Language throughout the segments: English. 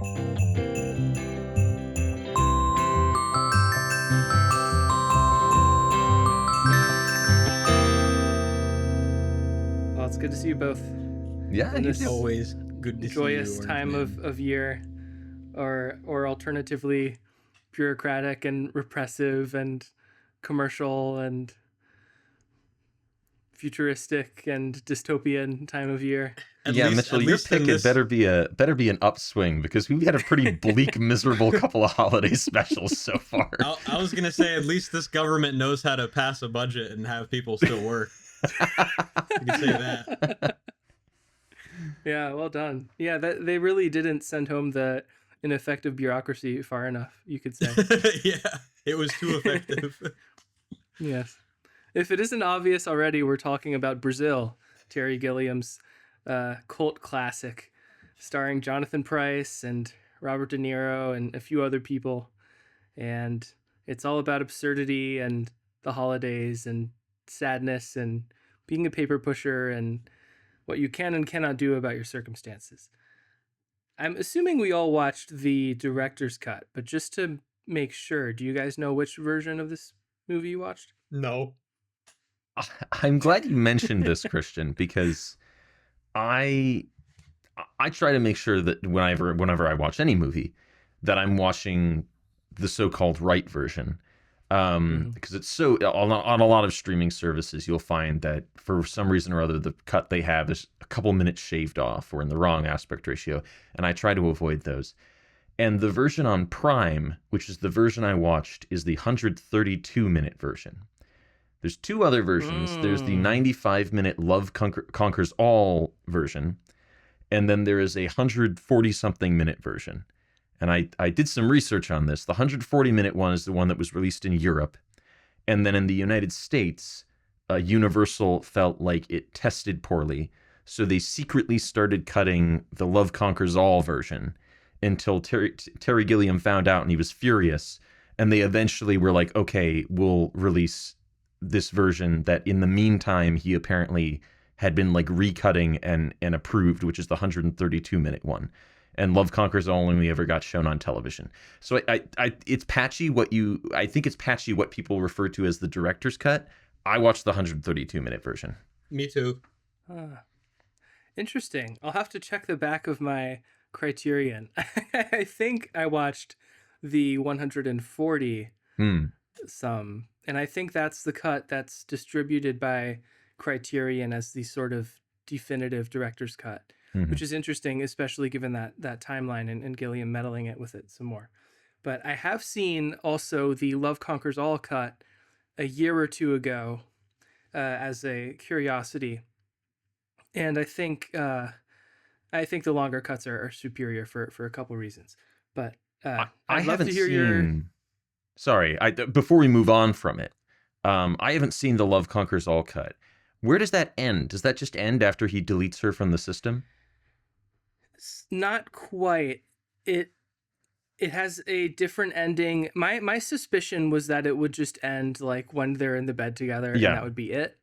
Well, it's good to see you both. Yeah, in this Always good to joyous see you, time Orange Man. of year, or alternatively bureaucratic and repressive and commercial and futuristic and dystopian time of year. Mitchell, your pick had better be an upswing, because we've had a pretty bleak, miserable couple of holiday specials so far. I was gonna say, at least this government knows how to pass a budget and have people still work. You can say that. Yeah, well done. Yeah, they really didn't send home the ineffective bureaucracy far enough, you could say. Yeah, it was too effective. Yes. If it isn't obvious already, we're talking about Brazil, Terry Gilliam's cult classic, starring Jonathan Pryce and Robert De Niro and a few other people. And it's all about absurdity and the holidays and sadness and being a paper pusher and what you can and cannot do about your circumstances. I'm assuming we all watched the director's cut, but just to make sure, do you guys know which version of this movie you watched? No. I'm glad you mentioned this, Christian, because I try to make sure that whenever I watch any movie, that I'm watching the so-called right version. Because it's so on a lot of streaming services, you'll find that for some reason or other, the cut they have is a couple minutes shaved off or in the wrong aspect ratio, and I try to avoid those. And the version on Prime, which is the version I watched, is the 132-minute version. There's two other versions. There's the 95-minute Love Conquers All version, and then there is a 140-something minute version. And I did some research on this. The 140-minute one is the one that was released in Europe. And then in the United States, Universal felt like it tested poorly. So they secretly started cutting the Love Conquers All version until Terry Gilliam found out, and he was furious. And they eventually were like, okay, we'll release this version that in the meantime he apparently had been like recutting and approved, which is the 132-minute one. And Love Conquers All only ever got shown on television. So it's patchy I think it's patchy what people refer to as the director's cut. I watched the 132-minute version. Me too. Interesting. I'll have to check the back of my Criterion. I think I watched the 140 some, and I think that's the cut that's distributed by Criterion as the sort of definitive director's cut. Which is interesting, especially given that timeline and Gilliam meddling it with it some more. But I have seen also the Love Conquers All cut a year or two ago as a curiosity, and I think the longer cuts are superior for a couple reasons. But I'd love to hear your. Sorry, before we move on from it, I haven't seen the Love Conquers All cut. Where does that end? Does that just end after he deletes her from the system? Not quite. It has a different ending. My suspicion was that it would just end like when they're in the bed together, and that would be it.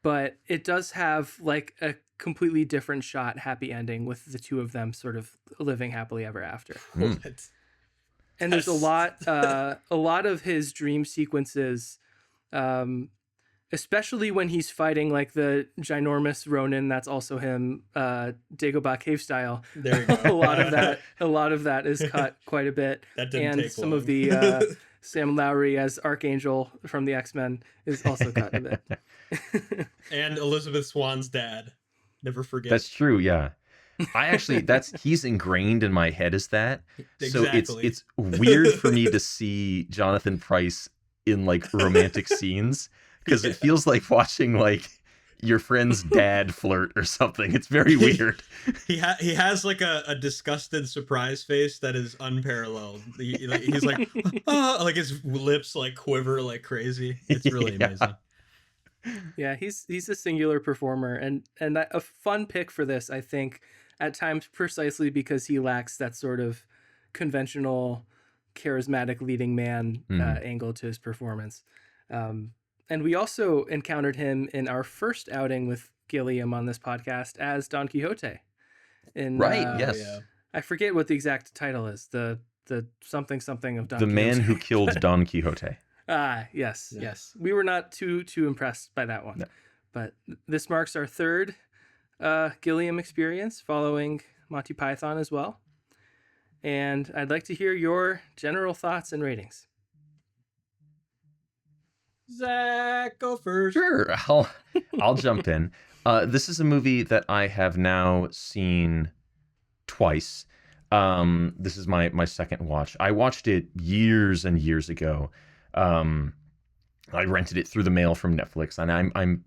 But it does have like a completely different shot, happy ending with the two of them sort of living happily ever after. And there's a lot of his dream sequences, especially when he's fighting like the ginormous Ronin. That's also him, Dagobah cave style. There you go. a lot of that is cut quite a bit. That didn't take some long. of the Sam Lowry as Archangel from the X-Men is also cut a bit. And Elizabeth Swann's dad. Never forget. That's true. Yeah. He's ingrained in my head as that. Exactly. So it's weird for me to see Jonathan Pryce in like romantic scenes, because it feels like watching like your friend's dad flirt or something. It's very weird. He has like a disgusted surprise face that is unparalleled. He's like, oh, like his lips like quiver like crazy. It's really amazing. Yeah, he's a singular performer, and a fun pick for this, I think, at times precisely because he lacks that sort of conventional, charismatic leading man angle to his performance. And we also encountered him in our first outing with Gilliam on this podcast as Don Quixote in yes. I forget what the exact title is. The something of Don The Man Quixote. Who Killed Don Quixote. Yes, Yeah. yes. We were not too impressed by that one. No. But this marks our third Gilliam experience, following Monty Python as well. And I'd like to hear your general thoughts and ratings. Zach, go first. Sure, I'll jump in. This is a movie that I have now seen twice. This is my second watch. I watched it years and years ago. I rented it through the mail from Netflix, and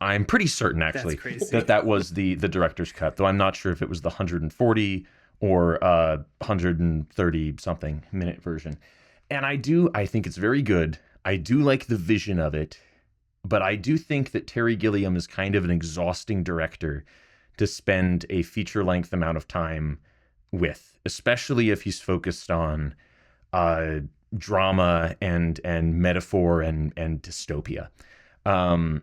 I'm pretty certain actually that was the director's cut, though I'm not sure if it was the 140 or 130 something minute version. And I think it's very good. I do like the vision of it, but I do think that Terry Gilliam is kind of an exhausting director to spend a feature-length amount of time with, especially if he's focused on drama and metaphor and dystopia. I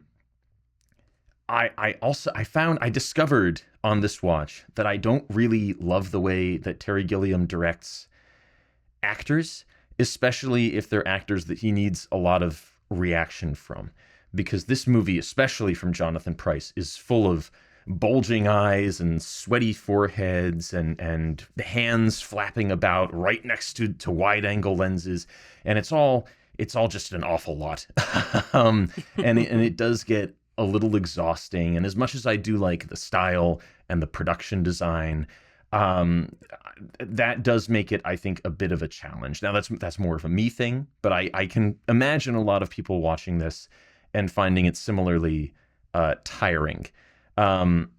discovered on this watch that I don't really love the way that Terry Gilliam directs actors, especially if they're actors that he needs a lot of reaction from. Because this movie, especially from Jonathan Pryce, is full of bulging eyes and sweaty foreheads and hands flapping about right next to wide-angle lenses, and it's all just an awful lot. And it does get a little exhausting. And as much as I do like the style and the production design, that does make it, I think, a bit of a challenge. Now that's more of a me thing, but I can imagine a lot of people watching this and finding it similarly tiring. That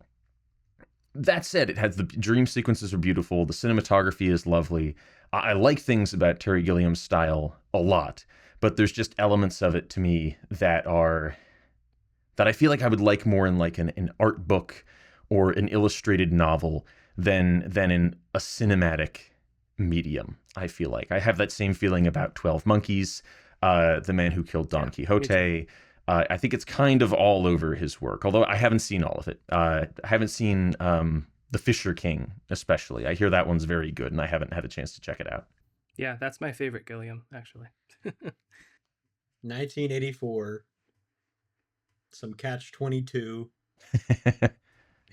said, it has the dream sequences are beautiful. The cinematography is lovely. I like things about Terry Gilliam's style a lot, but there's just elements of it to me that I feel like I would like more in like an art book or an illustrated novel than in a cinematic medium. I feel like I have that same feeling about 12 Monkeys, The Man Who Killed Don Quixote. I think it's kind of all over his work, although I haven't seen all of it. I haven't seen The Fisher King, especially. I hear that one's very good, and I haven't had a chance to check it out. Yeah, that's my favorite Gilliam, actually. 1984. Some Catch-22.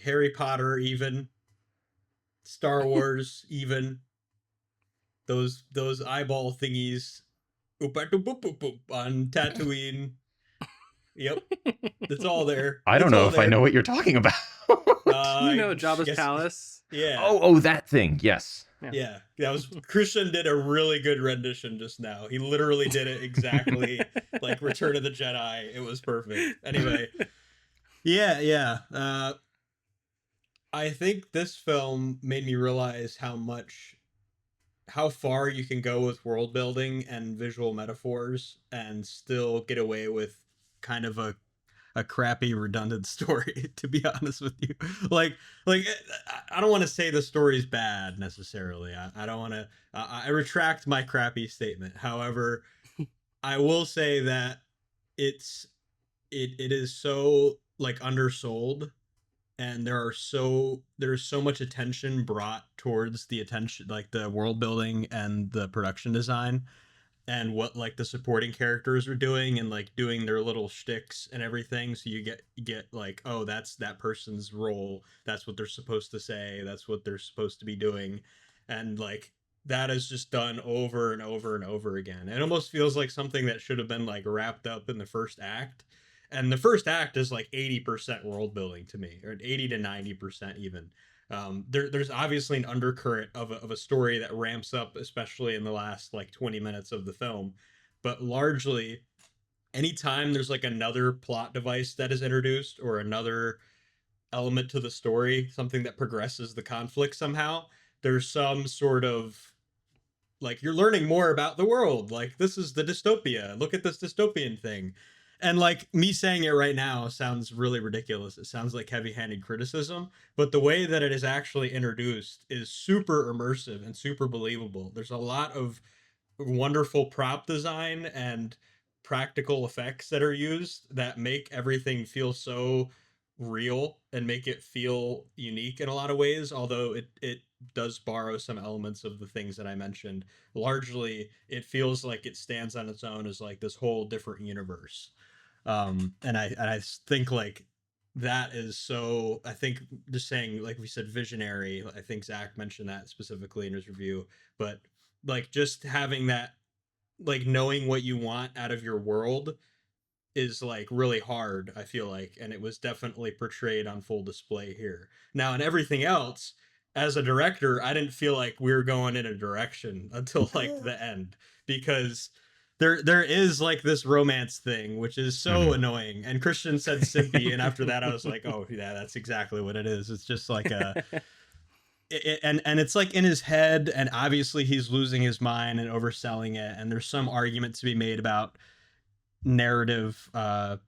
Harry Potter, even. Star Wars, even. Those eyeball thingies. On Tatooine. Yep, it's all there. I don't know if I know what you're talking about. Jabba's palace. Yeah. Oh, that thing. Yes. Yeah, that was Christian did a really good rendition just now. He literally did it exactly like Return of the Jedi. It was perfect. Anyway, yeah. I think this film made me realize how far you can go with world building and visual metaphors and still get away with kind of a crappy redundant story, to be honest with you. Like I don't want to say the story's bad necessarily. I don't want to I retract my crappy statement. However, I will say that it is so like undersold, and there's so much attention brought towards the attention, like the world building and the production design and what like the supporting characters are doing and like doing their little shticks and everything. So you get like, oh, that's that person's role. That's what they're supposed to say. That's what they're supposed to be doing. And like that is just done over and over and over again. It almost feels like something that should have been like wrapped up in the first act. And the first act is like 80% world building to me, or 80 to 90% even. There's obviously an undercurrent of a story that ramps up, especially in the last like 20 minutes of the film. But largely, anytime there's like another plot device that is introduced or another element to the story, something that progresses the conflict somehow, there's some sort of like you're learning more about the world. Like this is the dystopia. Look at this dystopian thing. And like me saying it right now sounds really ridiculous. It sounds like heavy-handed criticism, but the way that it is actually introduced is super immersive and super believable. There's a lot of wonderful prop design and practical effects that are used that make everything feel so real and make it feel unique in a lot of ways, although it does borrow some elements of the things that I mentioned. Largely, it feels like it stands on its own as like this whole different universe. And I think like that is so, I think just saying, like we said, visionary. I think Zach mentioned that specifically in his review, but like just having that, like knowing what you want out of your world is like really hard, I feel like, and it was definitely portrayed on full display here. Now, in everything else, as a director, I didn't feel like we were going in a direction until like the end, because there is like this romance thing which is so annoying. And Christian said simpy, and after that I was like, oh yeah, that's exactly what it is. It's just like a and it's like in his head, and obviously he's losing his mind and overselling it, and there's some argument to be made about narrative, what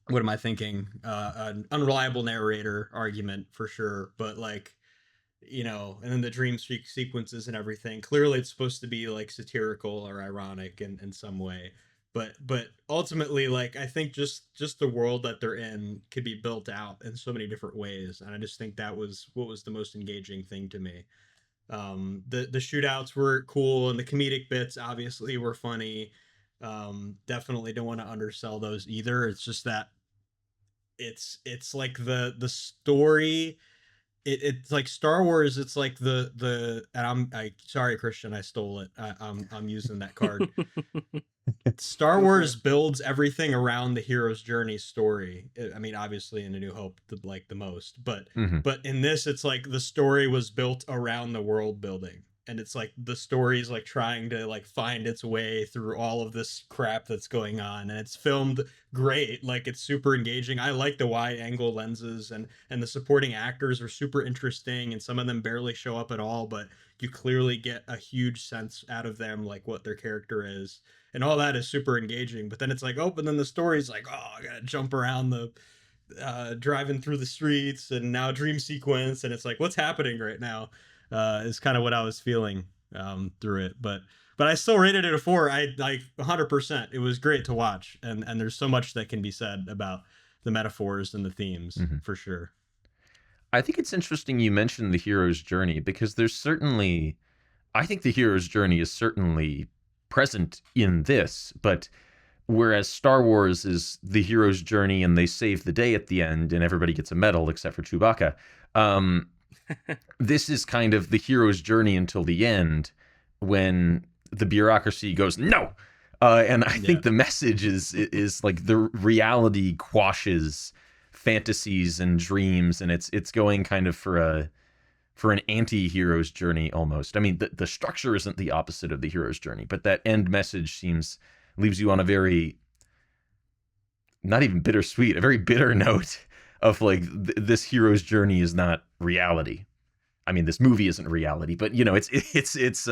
am I thinking, an unreliable narrator argument for sure, but like, you know, and then the dream sequences and everything, clearly it's supposed to be like satirical or ironic in some way, but ultimately, like, I think just the world that they're in could be built out in so many different ways, and I just think that was what was the most engaging thing to me. The shootouts were cool, and the comedic bits obviously were funny. Definitely don't want to undersell those either. It's just that it's like the story, it's like Star Wars. It's like the and I sorry, Christian, I stole it. I'm using that card. Star Wars builds everything around the hero's journey story. I mean, obviously in A New Hope, like the most, but but in this, it's like the story was built around the world building, and it's like the story's like trying to like find its way through all of this crap that's going on, and it's filmed great. Like, it's super engaging. I like the wide angle lenses, and the supporting actors are super interesting, and some of them barely show up at all, but you clearly get a huge sense out of them, like what their character is, and all that is super engaging. But then it's like, oh, but then the story's like, oh, I gotta jump around the driving through the streets, and now dream sequence, and it's like, what's happening right now? Is kind of what I was feeling through it. But I still rated it a 4. I like 100%. It was great to watch, and there's so much that can be said about the metaphors and the themes, for sure. I think it's interesting you mentioned the hero's journey, because there's certainly, I think the hero's journey is certainly present in this, but whereas Star Wars is the hero's journey and they save the day at the end and everybody gets a medal except for Chewbacca, this is kind of the hero's journey until the end, when the bureaucracy goes no, and I think the message is like the reality quashes fantasies and dreams, and it's going kind of for an anti-hero's journey almost. I mean, the structure isn't the opposite of the hero's journey, but that end message leaves you on a very, not even bittersweet, a very bitter note of like, this hero's journey is not reality. I mean, this movie isn't reality, but you know, it's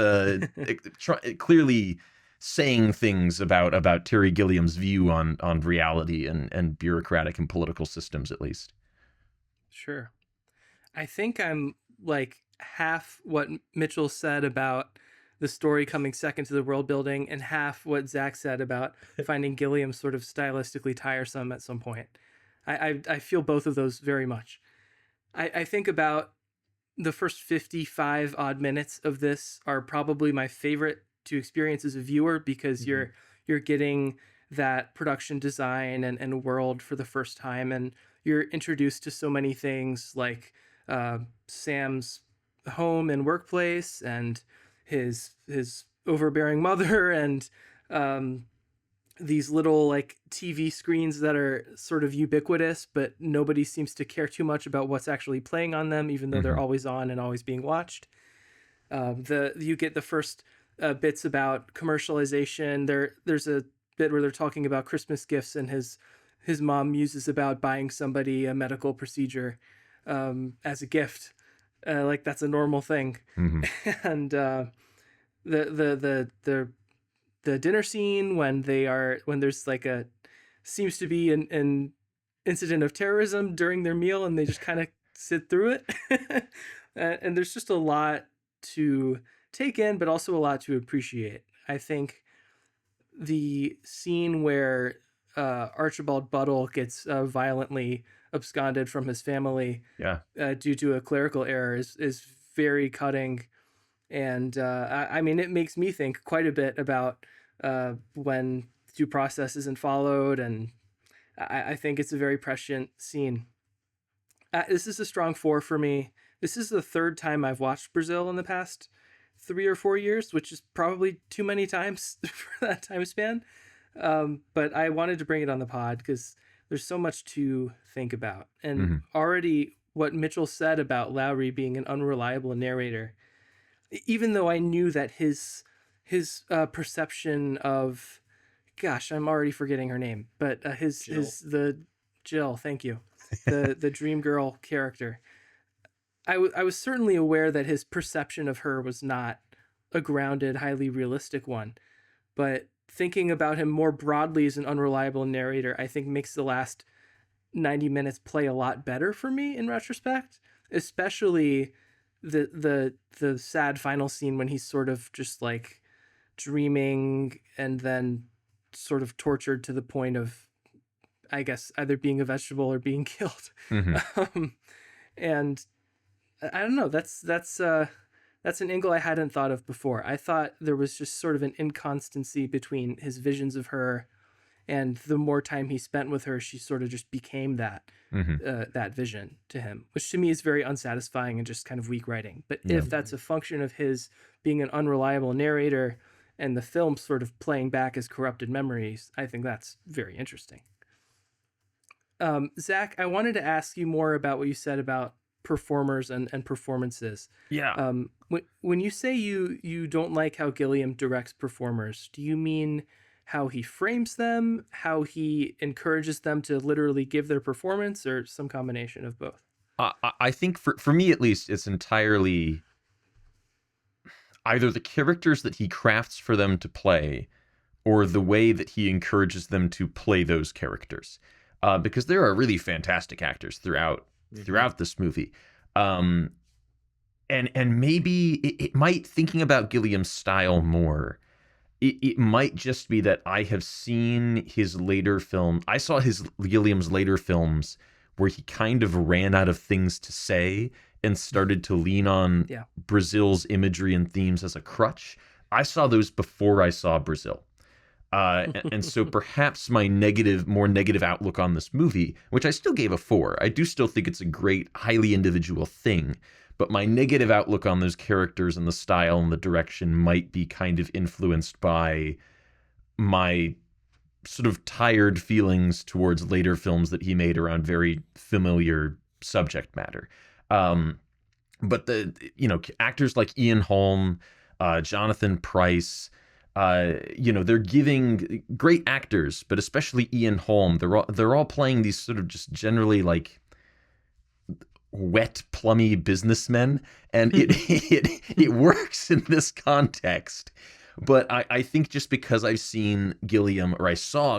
clearly saying things about Terry Gilliam's view on reality and bureaucratic and political systems, at least. Sure. I think I'm like half what Mitchell said about the story coming second to the world building, and half what Zach said about finding Gilliam sort of stylistically tiresome at some point. I feel both of those very much. I think about the first 55 odd minutes of this are probably my favorite to experience as a viewer, because you're getting that production design and world for the first time, and you're introduced to so many things, like Sam's home and workplace, and his overbearing mother, and these little like TV screens that are sort of ubiquitous, but nobody seems to care too much about what's actually playing on them, even though they're always on and always being watched. You get the first bits about commercialization. There's a bit where they're talking about Christmas gifts, and his mom muses about buying somebody a medical procedure as a gift, like that's a normal thing. And the dinner scene, when there's like seems to be an incident of terrorism during their meal, and they just kind of sit through it. And there's just a lot to take in, but also a lot to appreciate. I think the scene where Archibald Buddle gets violently absconded from his family Yeah. due to a clerical error is very cutting. And I mean, it makes me think quite a bit about when due process isn't followed. And I think it's a very prescient scene. This is a strong 4 for me. This is the third time I've watched Brazil in the past 3 or 4 years, which is probably too many times for that time span. But I wanted to bring it on the pod because there's so much to think about. And already what Mitchell said about Lowry being an unreliable narrator, even though I knew that his perception of, gosh, I'm already forgetting her name, but Jill, thank you, the dream girl character. I was certainly aware that his perception of her was not a grounded, highly realistic one, but thinking about him more broadly as an unreliable narrator, I think makes the last 90 minutes play a lot better for me in retrospect, especially the sad final scene when he's sort of just like dreaming and then sort of tortured to the point of, I guess, either being a vegetable or being killed. And I don't know, that's an angle I hadn't thought of before. I thought there was just sort of an inconstancy between his visions of her, and the more time he spent with her, she sort of just became that that vision to him, which to me is very unsatisfying and just kind of weak writing. But if that's a function of his being an unreliable narrator and the film sort of playing back his corrupted memories, I think that's very interesting. Zach, I wanted to ask you more about what you said about performers and performances. Yeah. When you say you don't like how Gilliam directs performers, do you mean how he frames them, how he encourages them to literally give their performance, or some combination of both? I think for me at least, it's entirely either the characters that he crafts for them to play or the way that he encourages them to play those characters. Because there are really fantastic actors throughout this movie. And maybe it might, thinking about Gilliam's style more, it might just be that I have seen his later film. I saw Gilliam's later films where he kind of ran out of things to say and started to lean on Brazil's imagery and themes as a crutch. I saw those before I saw Brazil. And so perhaps my more negative outlook on this movie, which I still gave a 4, I do still think it's a great, highly individual thing, but my negative outlook on those characters and the style and the direction might be kind of influenced by my sort of tired feelings towards later films that he made around very familiar subject matter. But actors like Ian Holm, Jonathan Pryce, they're giving great actors, but especially Ian Holm. They're all playing these sort of just generally like wet, plummy businessmen, and it works in this context. But I think just because I saw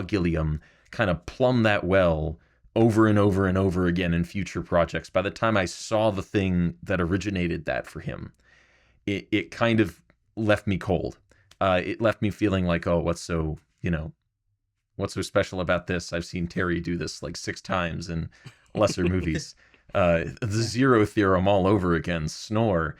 Gilliam kind of plumb that well over and over and over again in future projects, by the time I saw the thing that originated that for him, it kind of left me cold. It left me feeling like, oh, what's so special about this? I've seen Terry do this like 6 times in lesser movies. The Zero Theorem all over again. Snore.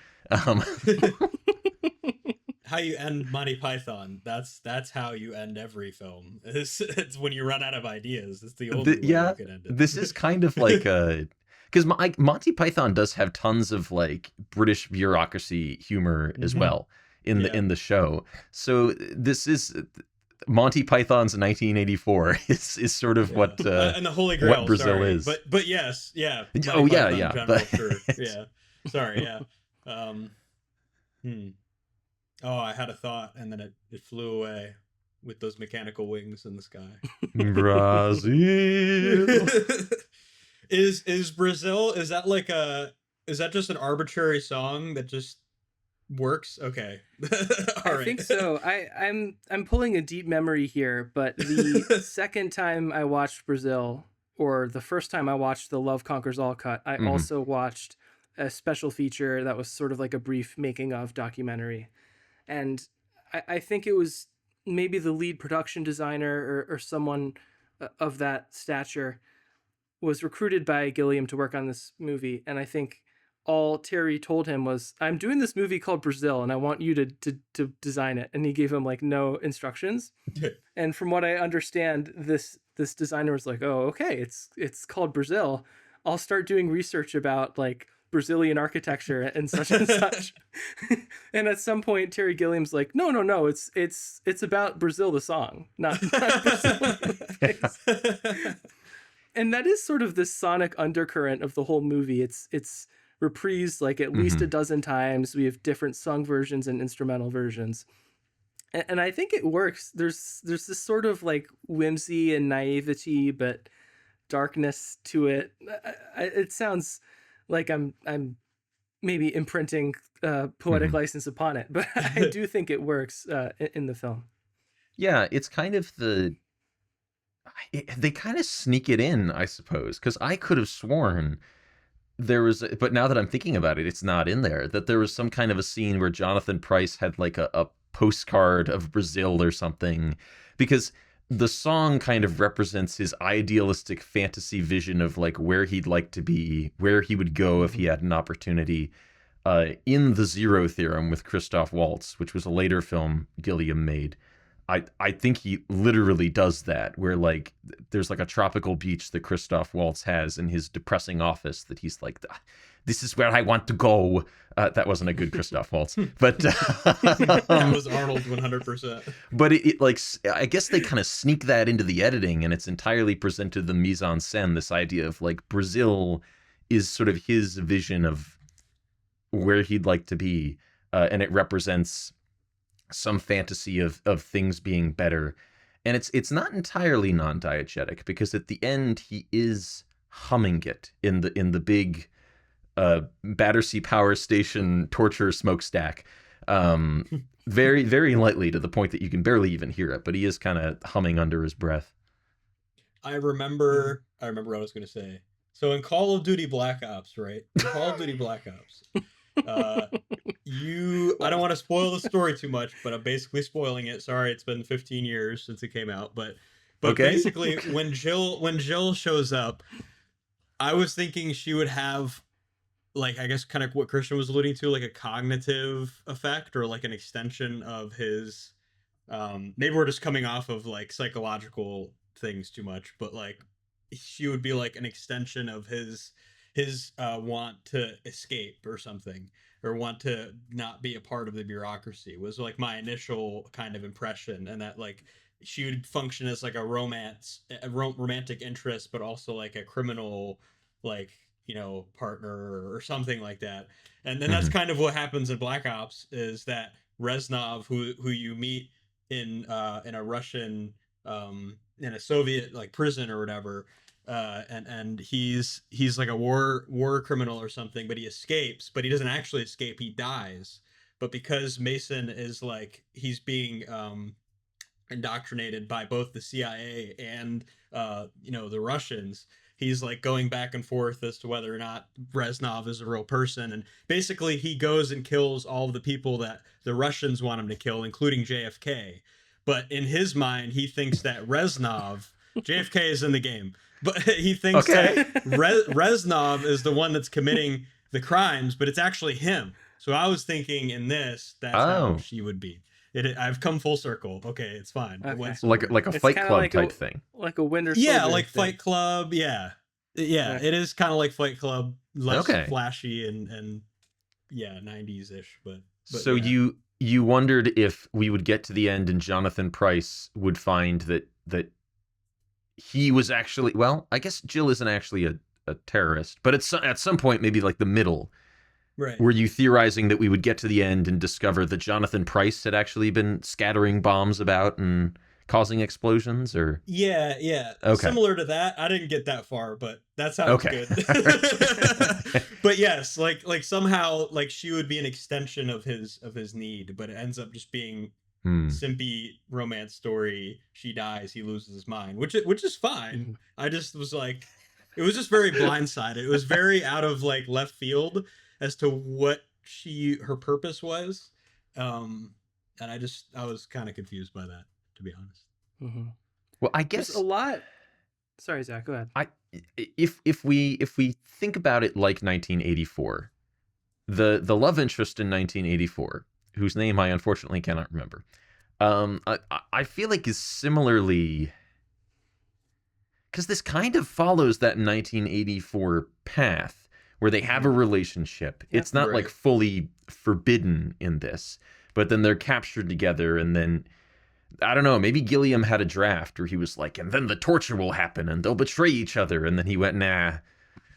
How you end Monty Python. That's how you end every film. It's when you run out of ideas. It's the only way you can end it. This is kind of like because Monty Python does have tons of like British bureaucracy humor as well in the show. So this is Monty Python's 1984 is sort of what and the Holy Grail, what Brazil is. But yes, yeah. Monty Python, but sure. Yeah. Sorry, yeah. Oh, I had a thought and then it flew away with those mechanical wings in the sky. Brazil. Is Brazil, is that just an arbitrary song that just works? Okay. I think so. I'm pulling a deep memory here, but the second time I watched Brazil, or the first time I watched the Love Conquers All cut, I also watched a special feature that was sort of like a brief making of documentary. And I think it was maybe the lead production designer or someone of that stature was recruited by Gilliam to work on this movie, and I think all Terry told him was, "I'm doing this movie called Brazil, and I want you to design it." And he gave him like no instructions. And from what I understand, this designer was like, "Oh, okay, it's called Brazil. I'll start doing research about like Brazilian architecture and such and such." And at some point, Terry Gilliam's like, "No, it's about Brazil the song, not Brazil the place." And that is sort of the sonic undercurrent of the whole movie. It's reprised like at least a dozen times. We have different sung versions and instrumental versions, and I think it works. There's this sort of like whimsy and naivety, but darkness to it. It sounds like I'm maybe imprinting poetic license upon it, but I do think it works in the film. Yeah, it's kind of they kind of sneak it in, I suppose, because I could have sworn there was, but now that I'm thinking about it, it's not in there, that there was some kind of a scene where Jonathan Pryce had like a postcard of Brazil or something, because the song kind of represents his idealistic fantasy vision of like where he'd like to be, where he would go if he had an opportunity, in The Zero Theorem with Christoph Waltz, which was a later film Gilliam made. I think he literally does that, where like there's like a tropical beach that Christoph Waltz has in his depressing office that he's like, "This is where I want to go." That wasn't a good Christoph Waltz, but that was Arnold 100%. But it like, I guess they kind of sneak that into the editing, and it's entirely presented the mise en scène. This idea of like Brazil is sort of his vision of where he'd like to be, and it represents some fantasy of things being better. And it's not entirely non-diegetic, because at the end he is humming it in the big Battersea Power Station torture smokestack, very, very lightly, to the point that you can barely even hear it, but he is kind of humming under his breath. I remember what I was going to say. So in Call of Duty Black Ops, right? In Call of Duty Black Ops, I don't want to spoil the story too much, but I'm basically spoiling it. Sorry, it's been 15 years since it came out, but okay. Basically when Jill shows up, I was thinking she would have, like, I guess kind of what Christian was alluding to, like a cognitive effect, or like an extension of his, maybe we're just coming off of like psychological things too much, but like she would be like an extension of his want to escape or something, or want to not be a part of the bureaucracy, was like my initial kind of impression. And that like she would function as like a romantic interest, but also like a criminal, like, you know, partner or something like that. And then that's kind of what happens in Black Ops, is that Reznov, who you meet in a Russian, in a Soviet like prison or whatever, and he's like a war criminal or something, but he escapes, but he doesn't actually escape, he dies. But because Mason is like, he's being indoctrinated by both the CIA and you know, the Russians, he's like going back and forth as to whether or not Reznov is a real person. And basically he goes and kills all of the people that the Russians want him to kill, including JFK. But in his mind, he thinks that JFK is in the game, but he thinks that Reznov is the one that's committing the crimes, but it's actually him. So I was thinking in this, that's how she would be. I've come full circle. Okay, it's fine. Okay. Like a Fight Club like type thing. Like a Winter Soldier. Yeah, like thing. Fight Club. Yeah. It is kind of like Fight Club, less flashy and yeah, 90s-ish. But so yeah. You wondered if we would get to the end and Jonathan Pryce would find that he was actually, well, I guess Jill isn't actually a terrorist, but at some point, maybe like the middle, right? Were you theorizing that we would get to the end and discover that Jonathan Pryce had actually been scattering bombs about and causing explosions, or? Yeah. Okay. Similar to that. I didn't get that far, but that sounds good. But yes, like somehow like she would be an extension of his need, but it ends up just being simpy romance story. She dies, he loses his mind, which is fine. I just was like, it was just very blindsided. It was very out of like left field as to what her purpose was. And I was kind of confused by that, to be honest. Well, I guess there's a lot. Sorry, Zach, go ahead. If we think about it like 1984, the love interest in 1984, whose name I unfortunately cannot remember, I feel like is similarly, because this kind of follows that 1984 path where they have a relationship. Yep. It's not Right. like fully forbidden in this, but then they're captured together, and then I don't know, maybe Gilliam had a draft where he was like, and then the torture will happen and they'll betray each other, and then he went, nah,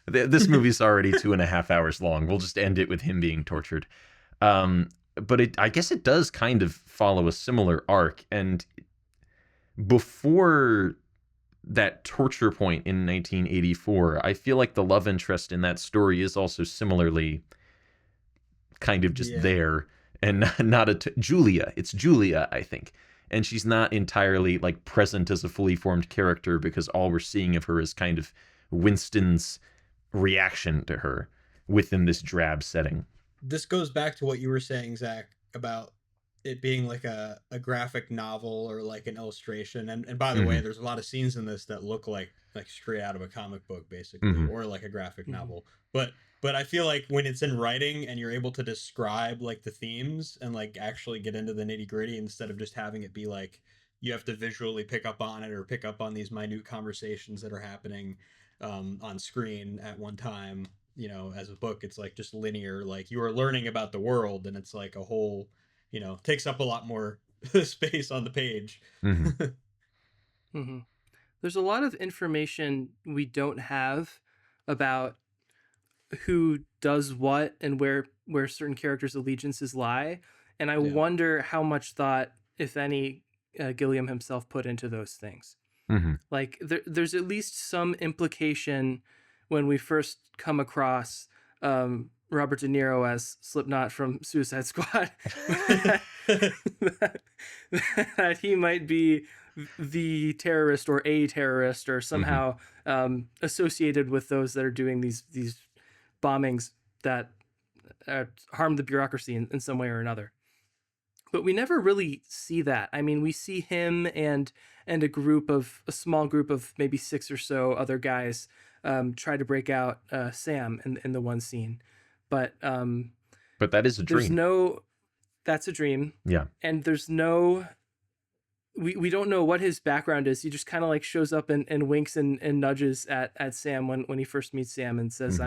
this movie's already 2.5 hours long, we'll just end it with him being tortured. But I guess it does kind of follow a similar arc, and before that torture point in 1984, I feel like the love interest in that story is also similarly kind of just there, and not Julia. It's Julia, I think. And she's not entirely like present as a fully formed character, because all we're seeing of her is kind of Winston's reaction to her within this drab setting. This goes back to what you were saying, Zach, about it being like a graphic novel or like an illustration. And by the way, there's a lot of scenes in this that look like straight out of a comic book, basically, or like a graphic novel. But I feel like when it's in writing and you're able to describe like the themes and like actually get into the nitty gritty, instead of just having it be like you have to visually pick up on it or pick up on these minute conversations that are happening on screen at one time. You know, as a book, it's like just linear, like you are learning about the world, and it's like a whole, you know, takes up a lot more space on the page. There's a lot of information we don't have about who does what and where certain characters' allegiances lie, and I wonder how much thought, if any, Gilliam himself put into those things. Like there's at least some implication when we first come across Robert De Niro as Slipknot from Suicide Squad that he might be the terrorist or a terrorist, or somehow associated with those that are doing these bombings that harm the bureaucracy in some way or another. But we never really see that. I mean, we see him and a small group of maybe 6 or so other guys try to break out Sam in the one scene. But that is a dream. That's a dream. Yeah. And there's no, we don't know what his background is. He just kind of like shows up and winks and nudges at Sam when he first meets Sam and says,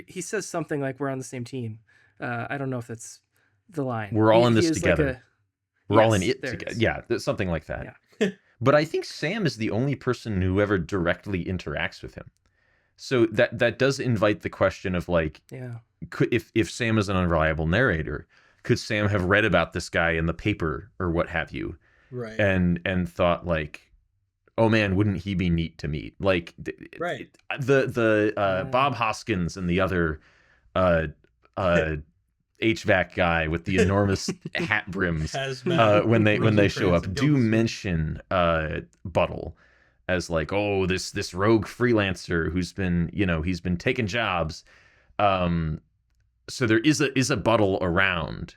he says something like, we're on the same team. I don't know if that's the line. We're all in this together. We're all in it together. Yeah, something like that. Yeah. But I think Sam is the only person who ever directly interacts with him. So that does invite the question of like, if Sam is an unreliable narrator, could Sam have read about this guy in the paper or what have you, right? And thought like, oh man, wouldn't he be neat to meet? Like, right. The Bob Hoskins and the other HVAC guy with the enormous hat brims when they show up do mention Buttle as like, oh, this rogue freelancer who's been taking jobs. So there is a Buttle around,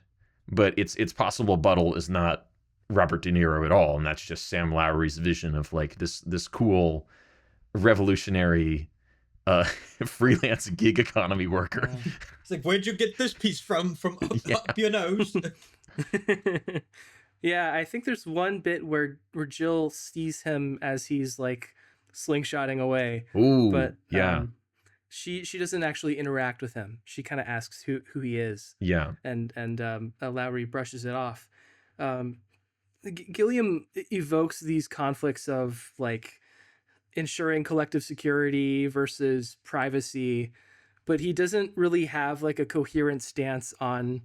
but it's possible Buttle is not Robert De Niro at all, and that's just Sam Lowry's vision of like this cool revolutionary freelance gig economy worker. It's like, where'd you get this piece from up your nose? Yeah, I think there's one bit where Jill sees him as he's like slingshotting away. Ooh, but yeah. She doesn't actually interact with him. She kind of asks who he is. Yeah. And Lowry brushes it off. Gilliam evokes these conflicts of like ensuring collective security versus privacy, but he doesn't really have like a coherent stance on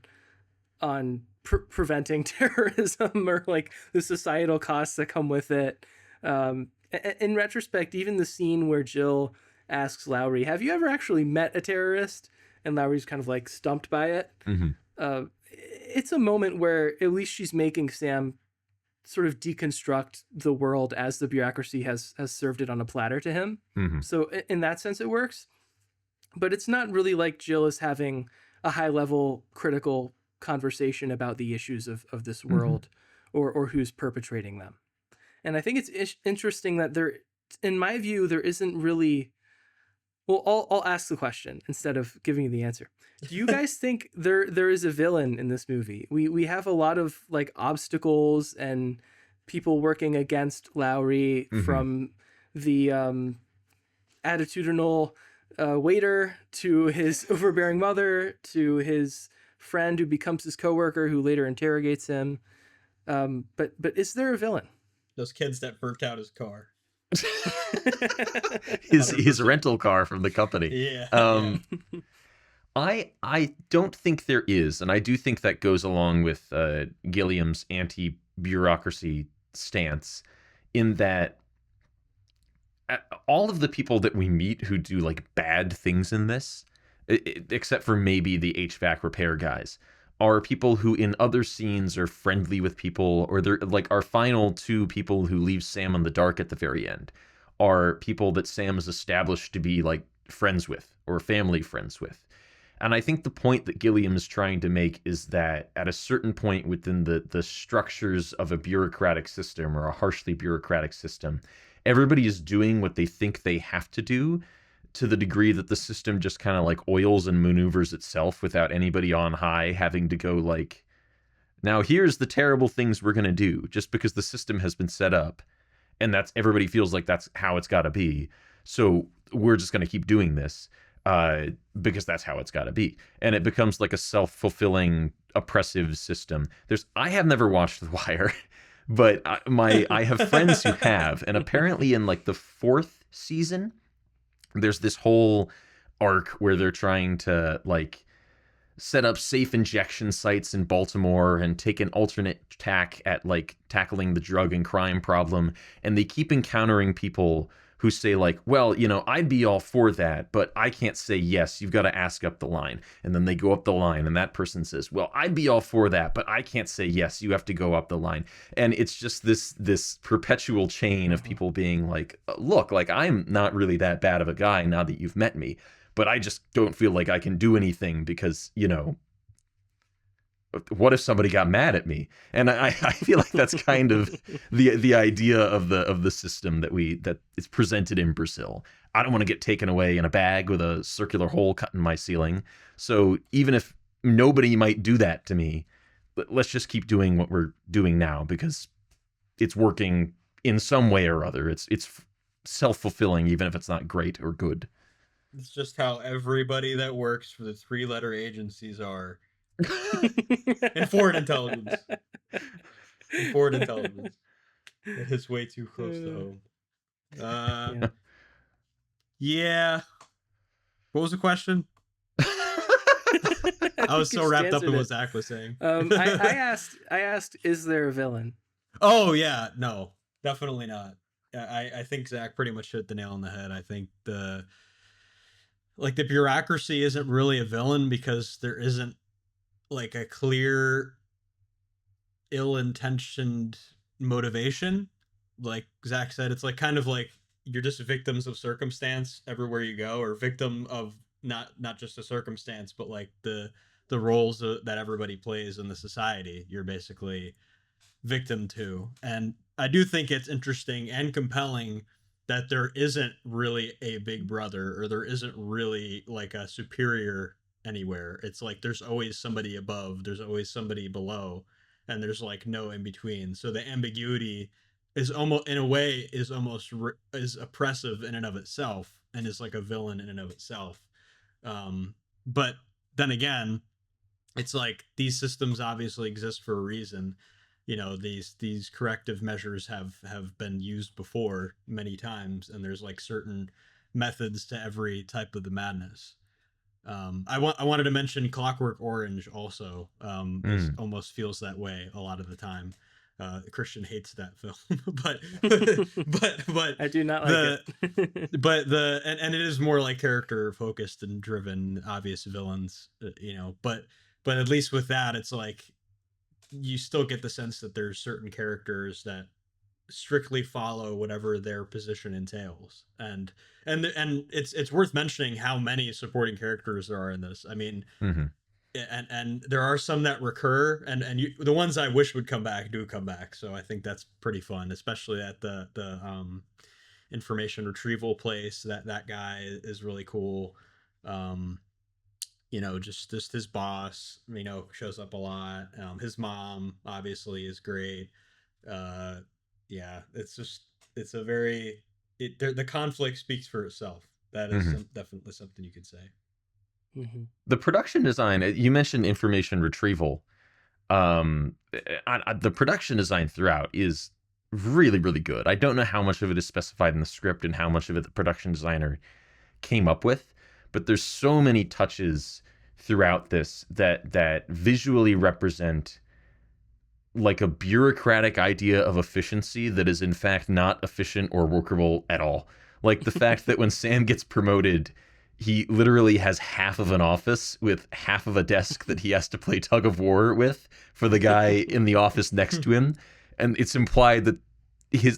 preventing terrorism or like the societal costs that come with it. In retrospect, even the scene where Jill asks Lowry, have you ever actually met a terrorist? And Lowry's kind of like stumped by it. It's a moment where at least she's making Sam sort of deconstruct the world as the bureaucracy has served it on a platter to him. So in that sense, it works. But it's not really like Jill is having a high level critical conversation about the issues of this world or who's perpetrating them. And I think it's interesting that there, in my view, there isn't really. Well, I'll ask the question instead of giving you the answer. Do you guys think there is a villain in this movie? We have a lot of like obstacles and people working against Lowry, from the attitudinal waiter to his overbearing mother to his friend who becomes his coworker who later interrogates him. But is there a villain? Those kids that burnt out his car. his rental car from the company. Yeah. I don't think there is, and I do think that goes along with Gilliam's anti-bureaucracy stance, in that all of the people that we meet who do like bad things in this, except for maybe the HVAC repair guys, are people who in other scenes are friendly with people, or they're like our final two people who leave Sam in the dark at the very end are people that Sam is established to be like friends with or family friends with. And I think the point that Gilliam is trying to make is that at a certain point within the structures of a bureaucratic system or a harshly bureaucratic system, everybody is doing what they think they have to do, to the degree that the system just kind of like oils and maneuvers itself without anybody on high having to go like, now here's the terrible things we're going to do, just because the system has been set up and that's, everybody feels like that's how it's got to be. So we're just going to keep doing this because that's how it's got to be. And it becomes like a self-fulfilling oppressive system. I have never watched The Wire, but I have friends who have, and apparently in like the 4th season, there's this whole arc where they're trying to like set up safe injection sites in Baltimore and take an alternate tack at like tackling the drug and crime problem. And they keep encountering people who say like, well, you know, I'd be all for that, but I can't say yes. You've got to ask up the line. And then they go up the line and that person says, well, I'd be all for that, but I can't say yes. You have to go up the line. And it's just this perpetual chain of people being like, look, like I'm not really that bad of a guy now that you've met me, but I just don't feel like I can do anything because, you know, what if somebody got mad at me? And I feel like that's kind of the idea of the system that is presented in Brazil. I don't want to get taken away in a bag with a circular hole cut in my ceiling. So even if nobody might do that to me, let's just keep doing what we're doing now because it's working in some way or other. It's self-fulfilling, even if it's not great or good. It's just how everybody that works for the 3-letter agencies are. And foreign intelligence. It is way too close to home. Yeah. What was the question? I was so wrapped up in what Zach was saying. I asked, is there a villain? Oh yeah, no, definitely not. I think Zach pretty much hit the nail on the head. I think the bureaucracy isn't really a villain because there isn't like a clear ill-intentioned motivation. Like Zach said, it's like kind of like you're just victims of circumstance everywhere you go, or victim of not just a circumstance, but like the roles that everybody plays in the society. You're basically victim to. And I do think it's interesting and compelling that there isn't really a big brother, or there isn't really like a superior anywhere. It's like there's always somebody above, there's always somebody below, and there's like no in between. So the ambiguity is almost, in a way, is oppressive in and of itself, and is like a villain in and of itself. But then again, it's like these systems obviously exist for a reason. You know, these corrective measures have been used before many times, and there's like certain methods to every type of the madness. I wanted to mention Clockwork Orange also. Almost feels that way a lot of the time. Christian hates that film, but I do not like it. But and it is more like character focused and driven, obvious villains, you know. But at least with that, it's like you still get the sense that there's certain characters that strictly follow whatever their position entails, and it's worth mentioning how many supporting characters there are in this. I mean, and there are some that recur, and the ones I wish would come back do come back. So I think that's pretty fun, especially at the information retrieval place. That guy is really cool. You know, just his boss, you know, shows up a lot. His mom obviously is great. Yeah, it's a very the conflict speaks for itself. That is definitely something you could say. The production design, you mentioned information retrieval. The production design throughout is really, really good. I don't know how much of it is specified in the script and how much of it the production designer came up with, but there's so many touches throughout this that visually represent like a bureaucratic idea of efficiency that is in fact not efficient or workable at all. Like the fact that when Sam gets promoted, he literally has half of an office with half of a desk that he has to play tug of war with for the guy in the office next to him. And it's implied that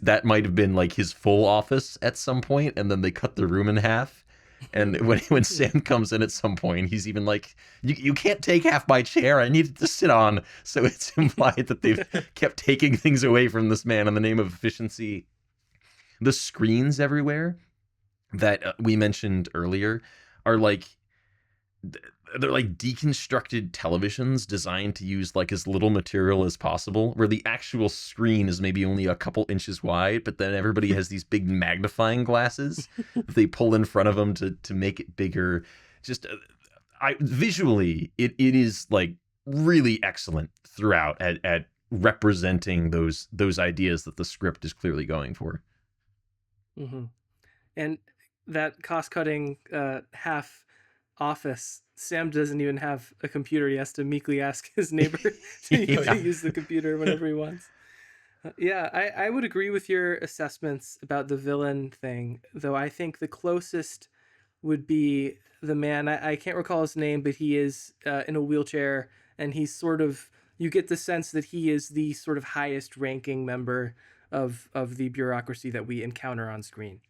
that might have been like his full office at some point, and then they cut the room in half. And when Sam comes in at some point, he's even like, you can't take half my chair. I need it to sit on. So it's implied that they've kept taking things away from this man in the name of efficiency. The screens everywhere that we mentioned earlier are like, they're like deconstructed televisions designed to use like as little material as possible, where the actual screen is maybe only a couple inches wide, but then everybody has these big magnifying glasses that they pull in front of them to make it bigger. Just visually, it is like really excellent throughout at representing those ideas that the script is clearly going for. And that cost-cutting half office, Sam doesn't even have a computer. He has to meekly ask his neighbor to use the computer whenever he wants. Yeah, I would agree with your assessments about the villain thing, though I think the closest would be the man. I can't recall his name, but he is in a wheelchair, and he's sort of, you get the sense that he is the sort of highest ranking member of the bureaucracy that we encounter on screen.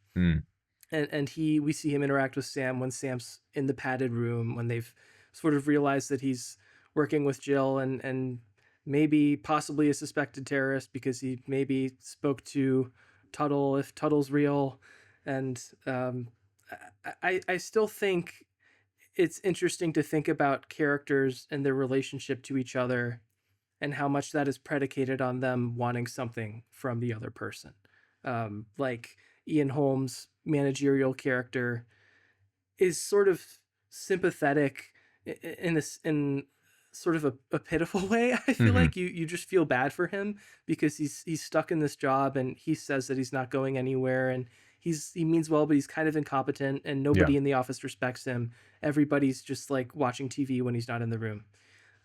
And we see him interact with Sam when Sam's in the padded room, when they've sort of realized that he's working with Jill and maybe possibly a suspected terrorist because he maybe spoke to Tuttle, if Tuttle's real. And I still think it's interesting to think about characters and their relationship to each other and how much that is predicated on them wanting something from the other person. Like Ian Holmes' managerial character is sort of sympathetic in sort of a pitiful way. I feel like you just feel bad for him because he's stuck in this job, and he says that he's not going anywhere, and he means well, but he's kind of incompetent, and nobody in the office respects him. Everybody's just like watching TV when he's not in the room.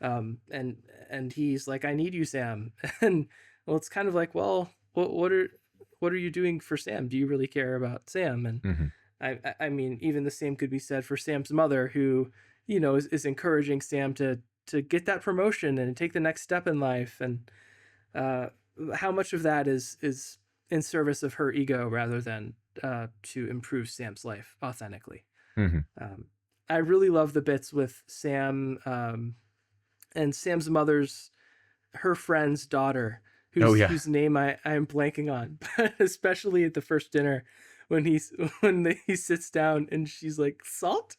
And he's like, I need you, Sam. And well, it's kind of like, well, what are you doing for Sam? Do you really care about Sam? And I mean, even the same could be said for Sam's mother, who, you know, is encouraging Sam to get that promotion and take the next step in life. And how much of that is in service of her ego rather than to improve Sam's life authentically. I really love the bits with Sam and Sam's her friend's daughter, whose name I am blanking on, but especially at the first dinner when he sits down and she's like, salt?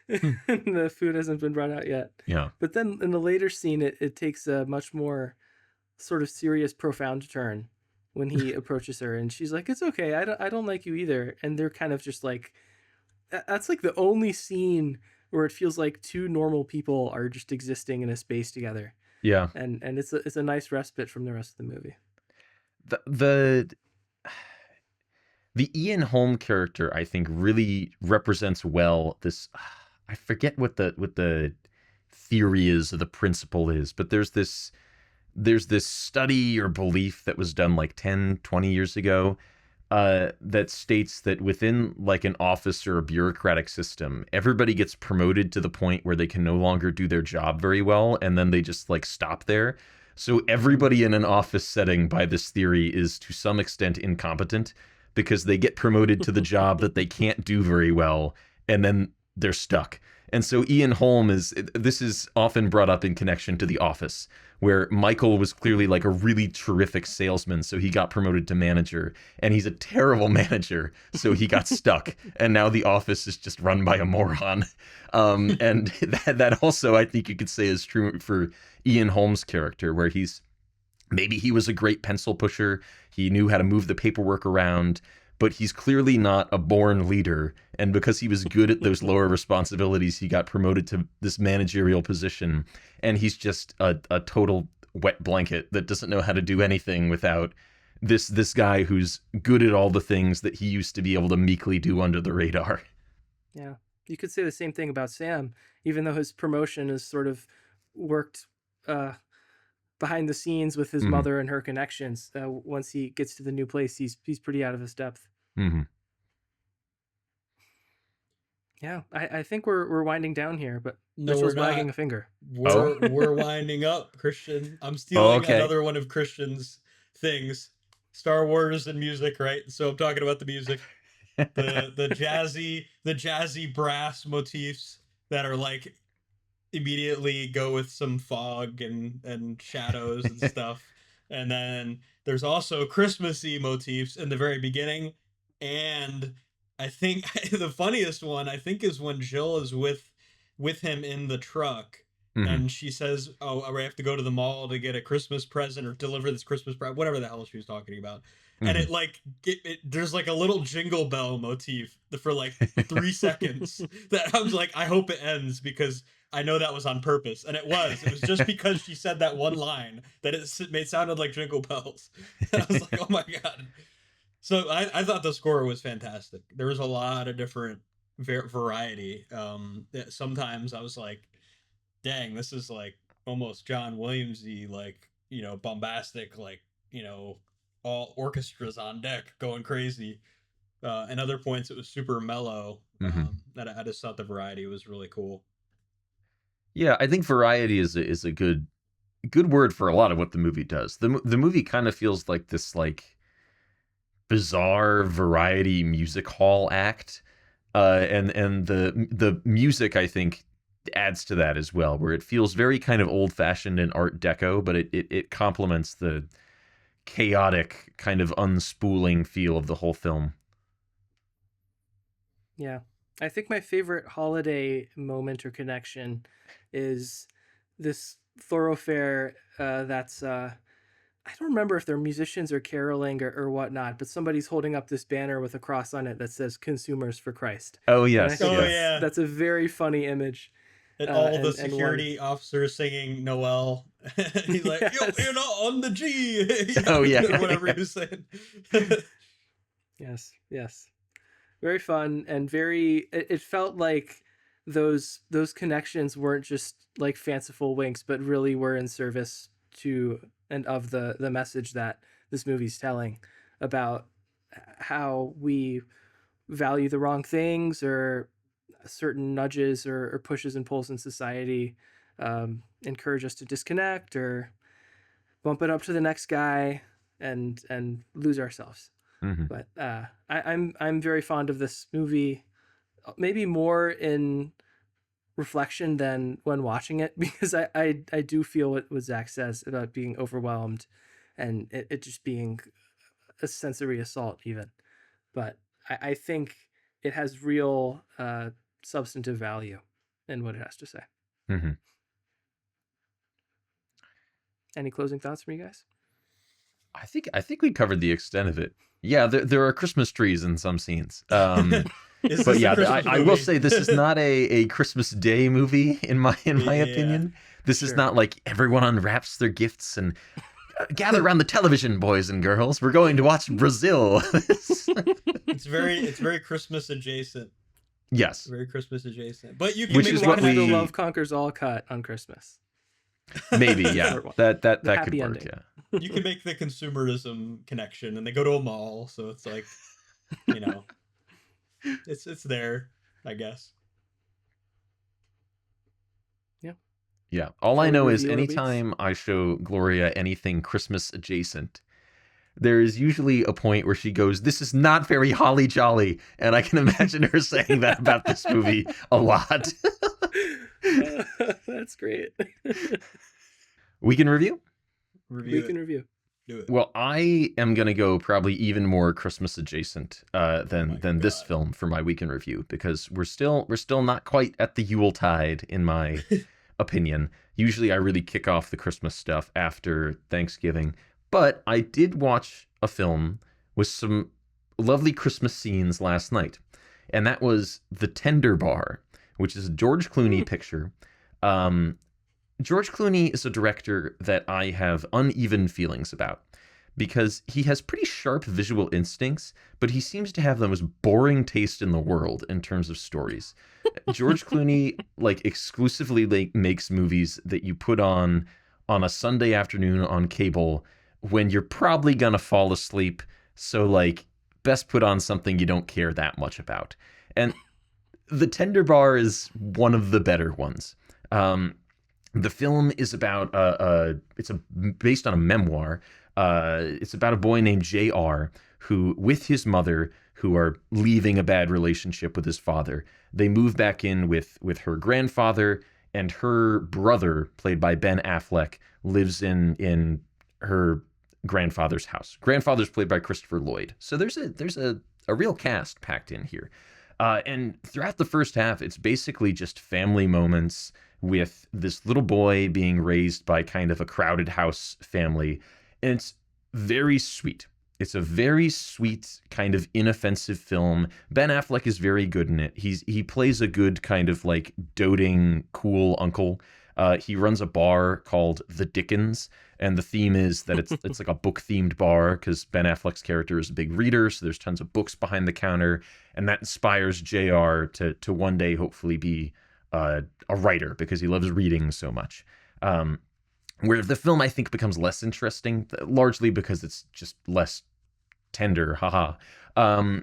And the food hasn't been brought out yet. Yeah. But then in the later scene, it takes a much more sort of serious, profound turn when he approaches her, and she's like, it's okay, I don't like you either. And they're kind of just like, that's like the only scene where it feels like two normal people are just existing in a space together. Yeah. And it's a nice respite from the rest of the movie. The Ian Holm character, I think, really represents well this. I forget what the theory is or the principle is, but there's this study or belief that was done like 10, 20 years ago that states that within like an office or a bureaucratic system, everybody gets promoted to the point where they can no longer do their job very well, and then they just like stop there. So everybody in an office setting, by this theory, is to some extent incompetent because they get promoted to the job that they can't do very well, and then they're stuck. And so Ian Holm this is often brought up in connection to The Office, where Michael was clearly like a really terrific salesman, so he got promoted to manager, and he's a terrible manager, so he got stuck, and now The Office is just run by a moron. And that also, I think you could say, is true for Ian Holm's character, where maybe he was a great pencil pusher, he knew how to move the paperwork around, but he's clearly not a born leader. And because he was good at those lower responsibilities, he got promoted to this managerial position. And he's just a total wet blanket that doesn't know how to do anything without this guy who's good at all the things that he used to be able to meekly do under the radar. Yeah. You could say the same thing about Sam, even though his promotion is sort of worked behind the scenes with his mother and her connections. Once he gets to the new place, he's pretty out of his depth. Mm-hmm. Yeah, I think we're winding down here, but No, Mitchell's we're not. wagging a finger. We're winding up, Christian. I'm stealing another one of Christian's things. Star Wars and music, right? So I'm talking about the music. The jazzy brass motifs that are like immediately go with some fog and shadows and stuff. And then there's also Christmassy motifs in the very beginning. And I think the funniest one, I think, is when Jill is with him in the truck. And she says, oh, I have to go to the mall to get a Christmas present or deliver this Christmas present, whatever the hell she was talking about. And it like, there's like a little jingle bell motif for like 3 seconds that I was like, I hope it ends, because I know that was on purpose. And it was just because she said that one line that it sounded like jingle bells. And I was like, oh my God. So I thought the score was fantastic. There was a lot of different variety. Sometimes I was like, dang, this is like almost John Williams-y, like, bombastic, like, all orchestras on deck going crazy. And other points it was super mellow. I just thought the variety was really cool. Yeah, I think variety is a good word for a lot of what the movie does. The movie kind of feels like this like bizarre variety music hall act, and the music, I think, adds to that as well, where it feels very kind of old-fashioned and Art Deco, but it complements the chaotic kind of unspooling feel of the whole film. Yeah. I think my favorite holiday moment or connection is this thoroughfare that's I don't remember if they're musicians or caroling or whatnot, but somebody's holding up this banner with a cross on it that says "Consumers for Christ." Oh yes, yeah, that's a very funny image. And all the security officers singing Noel. He's like, you're not on the G. Oh yeah, whatever he was saying. Yes, very fun and very. It felt like those connections weren't just like fanciful winks, but really were in service to and of the message that this movie's telling about how we value the wrong things, or certain nudges or pushes and pulls in society encourage us to disconnect or bump it up to the next guy and lose ourselves. But I'm very fond of this movie, maybe more in reflection than when watching it, because I do feel what Zach says about being overwhelmed and it just being a sensory assault even. But I think it has real substantive value in what it has to say. Any closing thoughts from you guys? I think we covered the extent of it. Yeah, there are Christmas trees in some scenes. But yeah, I will say this is not a Christmas Day movie in my opinion. This is not like everyone unwraps their gifts and gather around the television, boys and girls. We're going to watch Brazil. It's very Christmas adjacent. Yes, very Christmas adjacent. But you can which make is what we the Love Conquers All cut on Christmas. Maybe, yeah. that could work. Ending. Yeah, you can make the consumerism connection, and they go to a mall, so it's like, it's there, I guess. Yeah. All I know is anytime I show Gloria anything Christmas adjacent, there is usually a point where she goes, "This is not very holly jolly," and I can imagine her saying that about this movie a lot. That's great. Weekend review? Weekend review. Do it. Well, I am going to go probably even more Christmas adjacent than this film for my weekend review, because we're still not quite at the Yuletide in my opinion. Usually I really kick off the Christmas stuff after Thanksgiving, but I did watch a film with some lovely Christmas scenes last night, and that was The Tender Bar, which is a George Clooney picture. George Clooney is a director that I have uneven feelings about, because he has pretty sharp visual instincts, but he seems to have the most boring taste in the world in terms of stories. George Clooney exclusively makes movies that you put on a Sunday afternoon on cable when you're probably gonna fall asleep. So best put on something you don't care that much about. And The Tender Bar is one of the better ones. The film is about based on a memoir. It's about a boy named J.R. who, with his mother, who are leaving a bad relationship with his father, they move back in with her grandfather, and her brother, played by Ben Affleck, lives in her grandfather's house. Grandfather's played by Christopher Lloyd. So there's a real cast packed in here. And throughout the first half, it's basically just family moments with this little boy being raised by kind of a crowded house family. And it's very sweet. It's a very sweet, kind of inoffensive film. Ben Affleck is very good in it. He plays a good kind of doting, cool uncle. He runs a bar called The Dickens, and the theme is that it's like a book-themed bar, because Ben Affleck's character is a big reader, so there's tons of books behind the counter, and that inspires JR to one day hopefully be a writer, because he loves reading so much. Where the film, I think, becomes less interesting, largely because it's just less tender,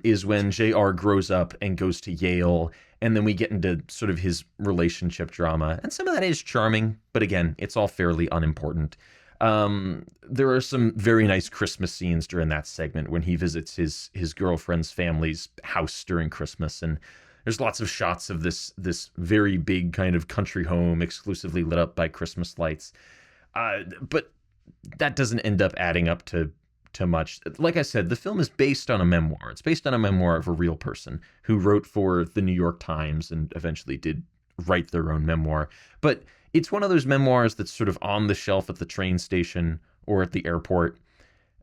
is when JR grows up and goes to Yale, and then we get into sort of his relationship drama. And some of that is charming, but again, it's all fairly unimportant. There are some very nice Christmas scenes during that segment when he visits his girlfriend's family's house during Christmas, and there's lots of shots of this very big kind of country home exclusively lit up by Christmas lights. But that doesn't end up adding up to much. Like I said, the film is based on a memoir. It's based on a memoir of a real person who wrote for the New York Times and eventually did write their own memoir. But it's one of those memoirs that's sort of on the shelf at the train station or at the airport,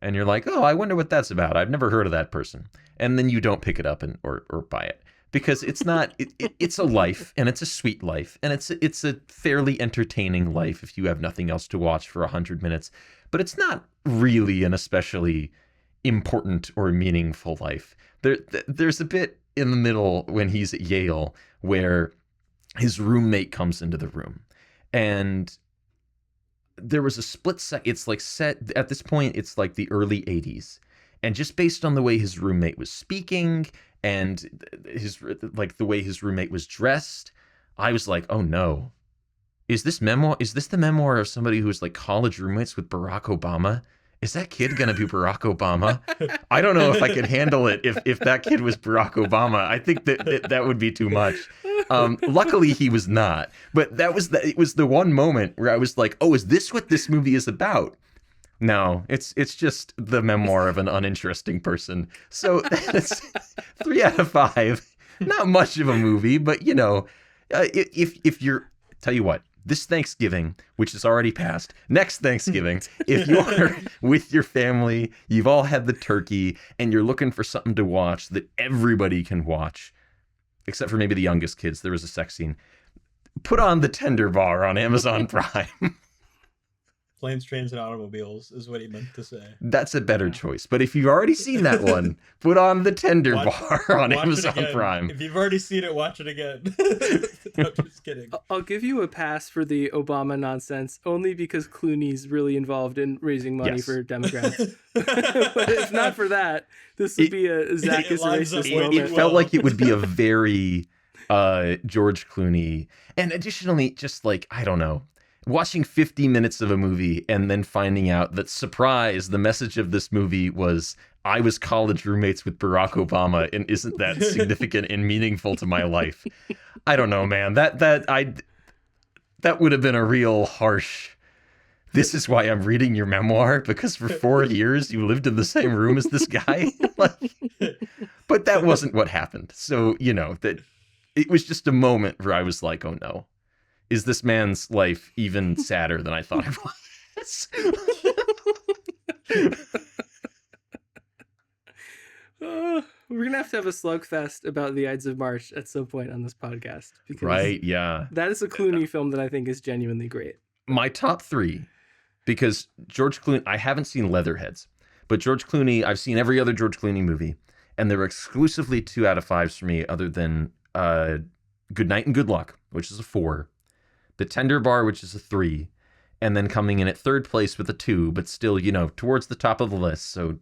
and you're like, oh, I wonder what that's about. I've never heard of that person. And then you don't pick it up or buy it. Because it's not, it's a life, and it's a sweet life, and it's a fairly entertaining life if you have nothing else to watch for 100 minutes. But it's not really an especially important or meaningful life. There's a bit in the middle when he's at Yale where his roommate comes into the room, and there was a split second. It's set at this point. It's the early 80s, and just based on the way his roommate was speaking and the way his roommate was dressed, I was like, oh no, is this the memoir of somebody who's college roommates with Barack Obama? Is that kid gonna be Barack Obama? I don't know if I could handle it if that kid was Barack Obama. I think that would be too much. Luckily he was not, but it was the one moment where I was like, oh, is this what this movie is about? No, it's just the memoir of an uninteresting person. So that's 3 out of 5. Not much of a movie, but if you're, tell you what, this Thanksgiving, which is already passed, next Thanksgiving, if you're with your family, you've all had the turkey, and you're looking for something to watch that everybody can watch, except for maybe the youngest kids, there was a sex scene, put on The Tender Bar on Amazon Prime. Planes, Trains, and Automobiles is what he meant to say. That's a better choice. But if you've already seen that one, put on The Tender Bar on Amazon Prime. If you've already seen it, watch it again. I'm just kidding. I'll give you a pass for the Obama nonsense, only because Clooney's really involved in raising money for Democrats. But if not for that, this would be a Zach is racist moment. It felt like it would be a very George Clooney. And additionally, just I don't know, watching 50 minutes of a movie and then finding out that, surprise, the message of this movie was I was college roommates with Barack Obama, and isn't that significant and meaningful to my life? I don't know, man. That would have been a real harsh. This is why I'm reading your memoir, because for 4 years you lived in the same room as this guy. But that wasn't what happened. So, that it was just a moment where I was like, oh no, is this man's life even sadder than I thought it was? We're gonna have a slugfest about the Ides of March at some point on this podcast, because right, yeah, that is a Clooney film that I think is genuinely great. My top 3, because George Clooney, I haven't seen Leatherheads, but George Clooney, I've seen every other George Clooney movie, and there were exclusively 2 out of 5s for me, other than Good Night and Good Luck, which is a 4, The Tender Bar, which is a 3, and then coming in at 3rd place with a 2, but still, towards the top of the list. So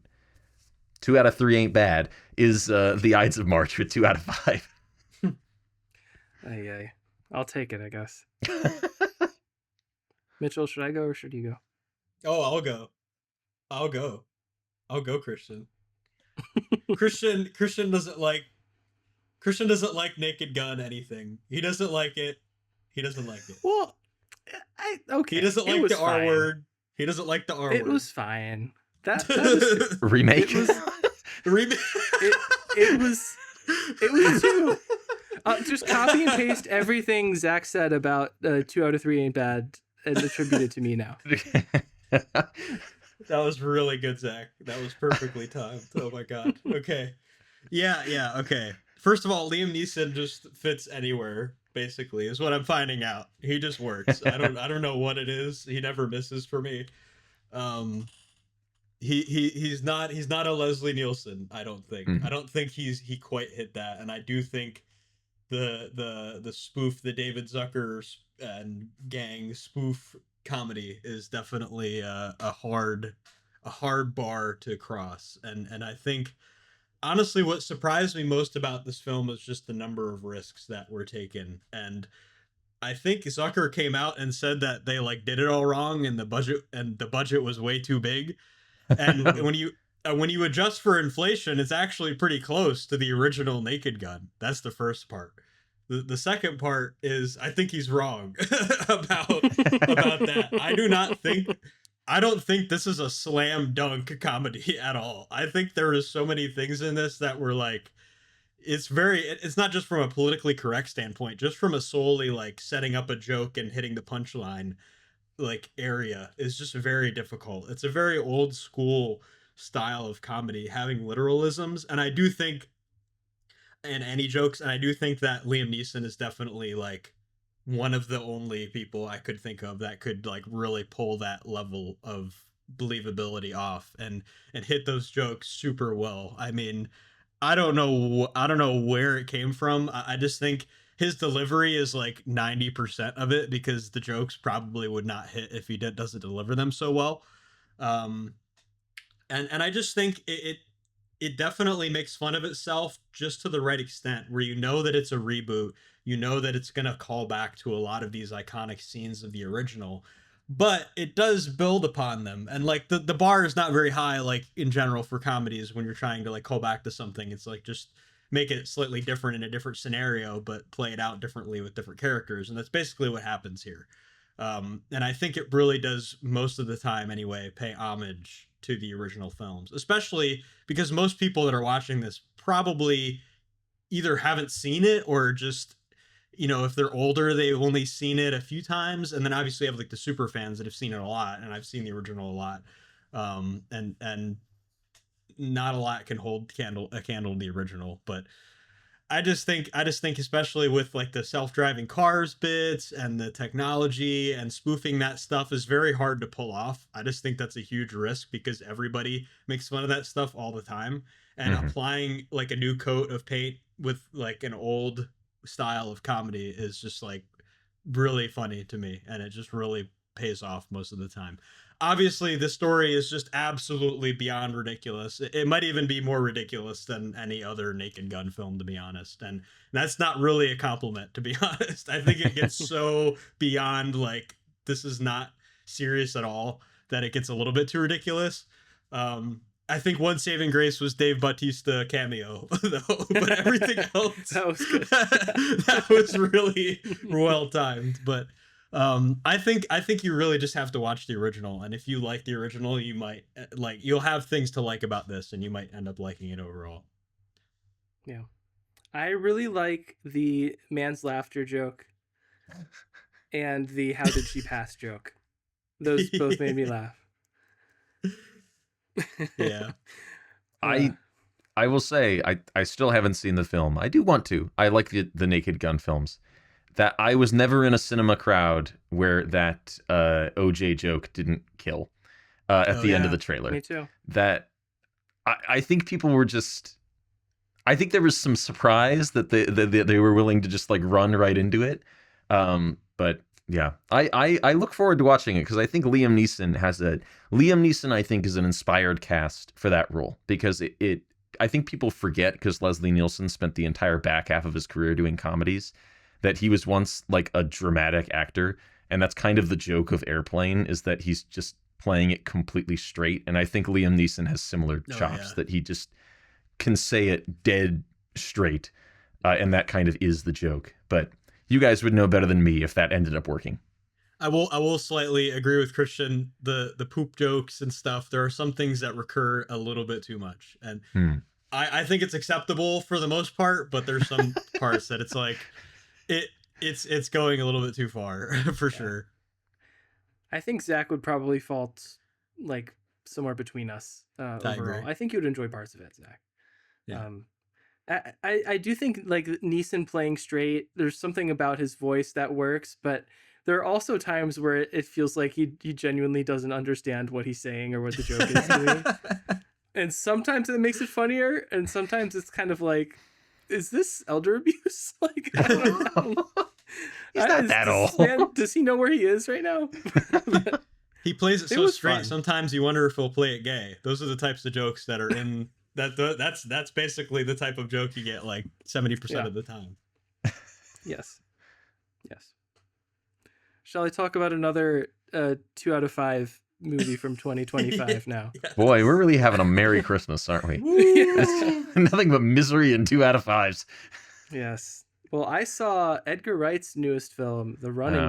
2 out of 3 ain't bad, is The Ides of March with 2 out of 5. Aye. I'll take it, I guess. Mitchell, should I go or should you go? Oh, I'll go, Christian. Christian doesn't like Naked Gun anything. He doesn't like it. Well, okay. He doesn't like the R word. He doesn't like the R word. It was fine. That was remake. It was too. Just copy and paste everything Zach said about 2 out of 3 ain't bad and attribute it to me now. That was really good, Zach. That was perfectly timed. Oh my god. Okay. Yeah. Okay. First of all, Liam Neeson just fits anywhere. Basically, is what I'm finding out. He just works. I don't know what it is. He never misses for me. He's not a Leslie Nielsen. I don't think. I don't think he quite hit that. And I do think the spoof, the David Zucker and gang spoof comedy is definitely a hard bar to cross. And I think, honestly, what surprised me most about this film was just the number of risks that were taken. And I think Zucker came out and said that they did it all wrong, and the budget was way too big. And when you adjust for inflation, it's actually pretty close to the original Naked Gun. That's the first part. The second part is, I think he's wrong about that. I don't think this is a slam dunk comedy at all. I think there is so many things in this that were it's not just from a politically correct standpoint, just from a solely setting up a joke and hitting the punchline area is just very difficult. It's a very old school style of comedy, having literalisms, and I do think, and any jokes, and I do think that Liam Neeson is definitely one of the only people I could think of that could really pull that level of believability off and hit those jokes super well. I mean, I don't know where it came from. I just think his delivery is 90% of it, because the jokes probably would not hit if he doesn't deliver them so well. And I just think it definitely makes fun of itself just to the right extent, where that it's a reboot, that it's going to call back to a lot of these iconic scenes of the original, but it does build upon them. And the bar is not very high, in general, for comedies when you're trying to call back to something. It's just make it slightly different in a different scenario, but play it out differently with different characters. And that's basically what happens here. And I think it really does, most of the time anyway, pay homage to the original films, especially because most people that are watching this probably either haven't seen it, or just, if they're older, they've only seen it a few times. And then obviously you have the super fans that have seen it a lot, and I've seen the original a lot. And not a lot can hold a candle to the original, but I just think especially with the self-driving cars bits and the technology and spoofing that stuff is very hard to pull off. I just think that's a huge risk, because everybody makes fun of that stuff all the time, and applying a new coat of paint with an old style of comedy is just really funny to me, and it just really pays off most of the time. Obviously, the story is just absolutely beyond ridiculous. It might even be more ridiculous than any other Naked Gun film, to be honest. And that's not really a compliment, to be honest. I think it gets so beyond this is not serious at all, that it gets a little bit too ridiculous. I think one saving grace was Dave Bautista cameo, though. But everything else, That was good. that was really well timed. But I think you really just have to watch the original, and if you like the original, you might you'll have things to like about this, and you might end up liking it overall. Yeah, I really like the man's laughter joke and the how did she pass joke. Those both made me laugh. Yeah. I will say I still haven't seen the film. I do want to. I like the Naked Gun films. That I was never in a cinema crowd where that OJ joke didn't kill at the end of the trailer. Me too. That I think people were just. I think there was some surprise that they were willing to just like run right into it. But yeah, I look forward to watching it because I think Liam Neeson I think is an inspired cast for that role because I think people forget because Leslie Nielsen spent the entire back half of his career doing comedies that he was once like a dramatic actor, and that's kind of the joke of Airplane is that he's just playing it completely straight, and I think Liam Neeson has similar chops that he just can say it dead straight, and that kind of is the joke. But you guys would know better than me if that ended up working. I will slightly agree with Christian. The poop jokes and stuff. There are some things that recur a little bit too much, and I think it's acceptable for the most part. But there's some parts that it's like it's going a little bit too far for sure. I think Zach would probably fault like somewhere between us overall. I think you would enjoy parts of it, Zach. Yeah. I do think like Neeson playing straight, there's something about his voice that works, but there are also times where it feels like he genuinely doesn't understand what he's saying or what the joke is to me. And sometimes it makes it funnier, and sometimes it's kind of like, is this elder abuse? Like, I don't know. He's not that old. Man, does he know where he is right now? He plays it so straight. Fun. Sometimes you wonder if he'll play it gay. Those are the types of jokes that are in that's basically the type of joke you get like 70% of the time. Yes. Shall I talk about another 2 out of 5 movie from 2025 now? Yes. Boy, we're really having a Merry Christmas, aren't we? Nothing but misery and 2 out of 5s. Yes. Well, I saw Edgar Wright's newest film, The Running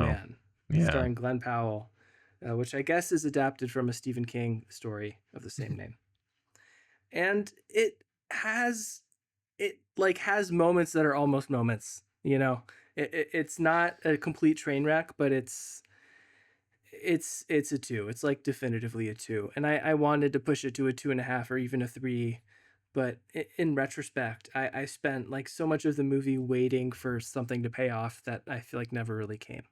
Man, starring Glenn Powell, which I guess is adapted from a Stephen King story of the same name. And it has moments that are almost moments, you know. It's not a complete train wreck, but it's a 2. It's like definitively a 2. And I wanted to push it to a 2.5 or even a 3. But in retrospect, I spent like so much of the movie waiting for something to pay off that I feel like never really came.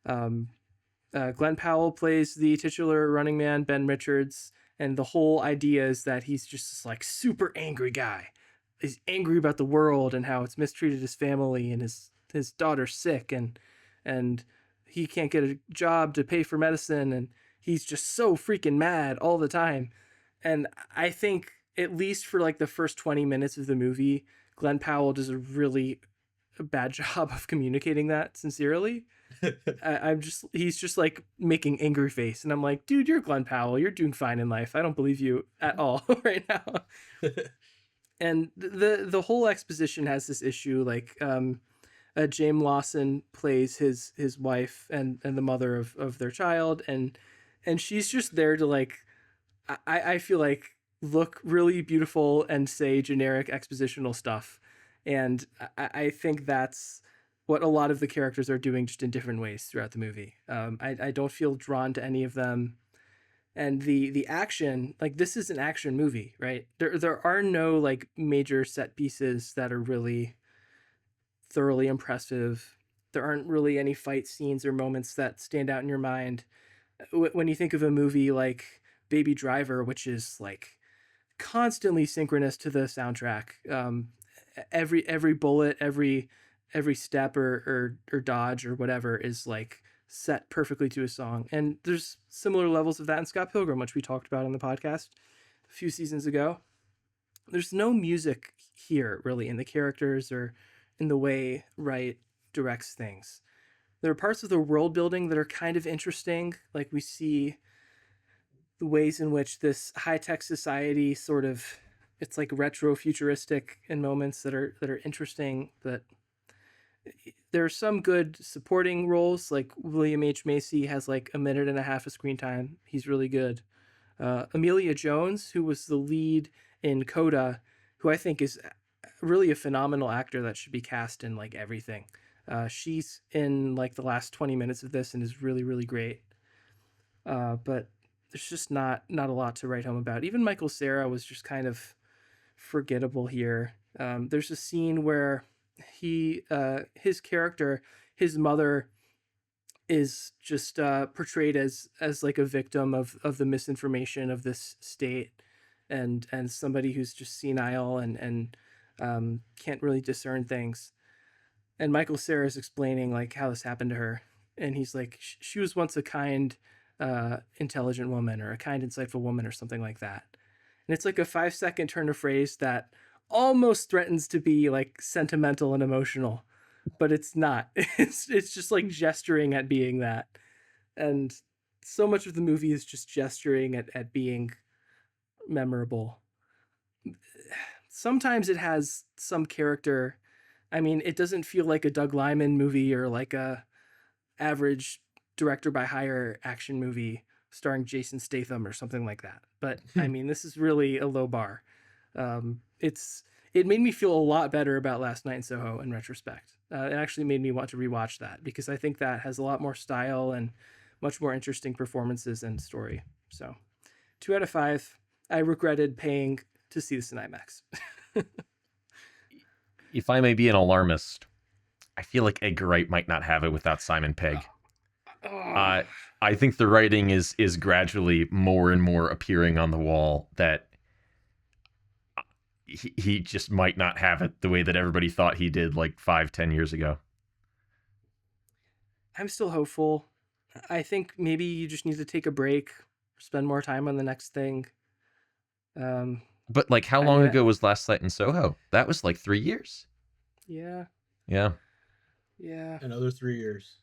Glenn Powell plays the titular running man, Ben Richards. And the whole idea is that he's just this like super angry guy. He's angry about the world and how it's mistreated his family and his daughter's sick and he can't get a job to pay for medicine and he's just so freaking mad all the time. And I think at least for like the first 20 minutes of the movie, Glenn Powell does a really bad job of communicating that sincerely. He's just like making angry face, and I'm like, dude, you're Glenn Powell. You're doing fine in life. I don't believe you at all right now. And the whole exposition has this issue, like James Lawson plays his wife and the mother of their child, and she's just there to like, I feel like look really beautiful and say generic expositional stuff, and I think that's what a lot of the characters are doing just in different ways throughout the movie. I don't feel drawn to any of them. And the action, like this is an action movie, right? There are no like major set pieces that are really thoroughly impressive. There aren't really any fight scenes or moments that stand out in your mind. When you think of a movie like Baby Driver, which is like constantly synchronous to the soundtrack, every bullet, every step or dodge or whatever is like set perfectly to a song. And there's similar levels of that in Scott Pilgrim, which we talked about on the podcast a few seasons ago. There's no music here really in the characters or in the way Wright directs things. There are parts of the world building that are kind of interesting. Like we see the ways in which this high-tech society sort of, it's like retro futuristic in moments that are interesting. But there are some good supporting roles, like William H. Macy has like a minute and a half of screen time. He's really good. Amelia Jones, who was the lead in Coda, who I think is really a phenomenal actor that should be cast in like everything. She's in like the last 20 minutes of this and is really, really great. But there's just not a lot to write home about. Even Michael Cera was just kind of forgettable here. There's a scene where his character, his mother, is just portrayed as like a victim of the misinformation of this state, and somebody who's just senile and can't really discern things. And Michael Cera is explaining like how this happened to her, and he's like, she was once a kind, intelligent woman, or a kind, insightful woman, or something like that. And it's like a 5-second turn of phrase that almost threatens to be like sentimental and emotional, but it's not. It's just like gesturing at being that. And so much of the movie is just gesturing at being memorable. Sometimes it has some character. I mean, it doesn't feel like a Doug Liman movie or like a average director by hire action movie starring Jason Statham or something like that. But I mean, this is really a low bar. It made me feel a lot better about Last Night in Soho in retrospect. It actually made me want to rewatch that because I think that has a lot more style and much more interesting performances and story. So 2 out of 5. I regretted paying to see this in IMAX. If I may be an alarmist, I feel like Edgar Wright might not have it without Simon Pegg. I think the writing is gradually more and more appearing on the wall that he just might not have it the way that everybody thought he did like 5-10 years ago. I'm still hopeful. I think maybe you just need to take a break, spend more time on the next thing. But like, how long ago was Last Night in Soho? That was like 3 years. Yeah. Yeah. Yeah. Another 3 years.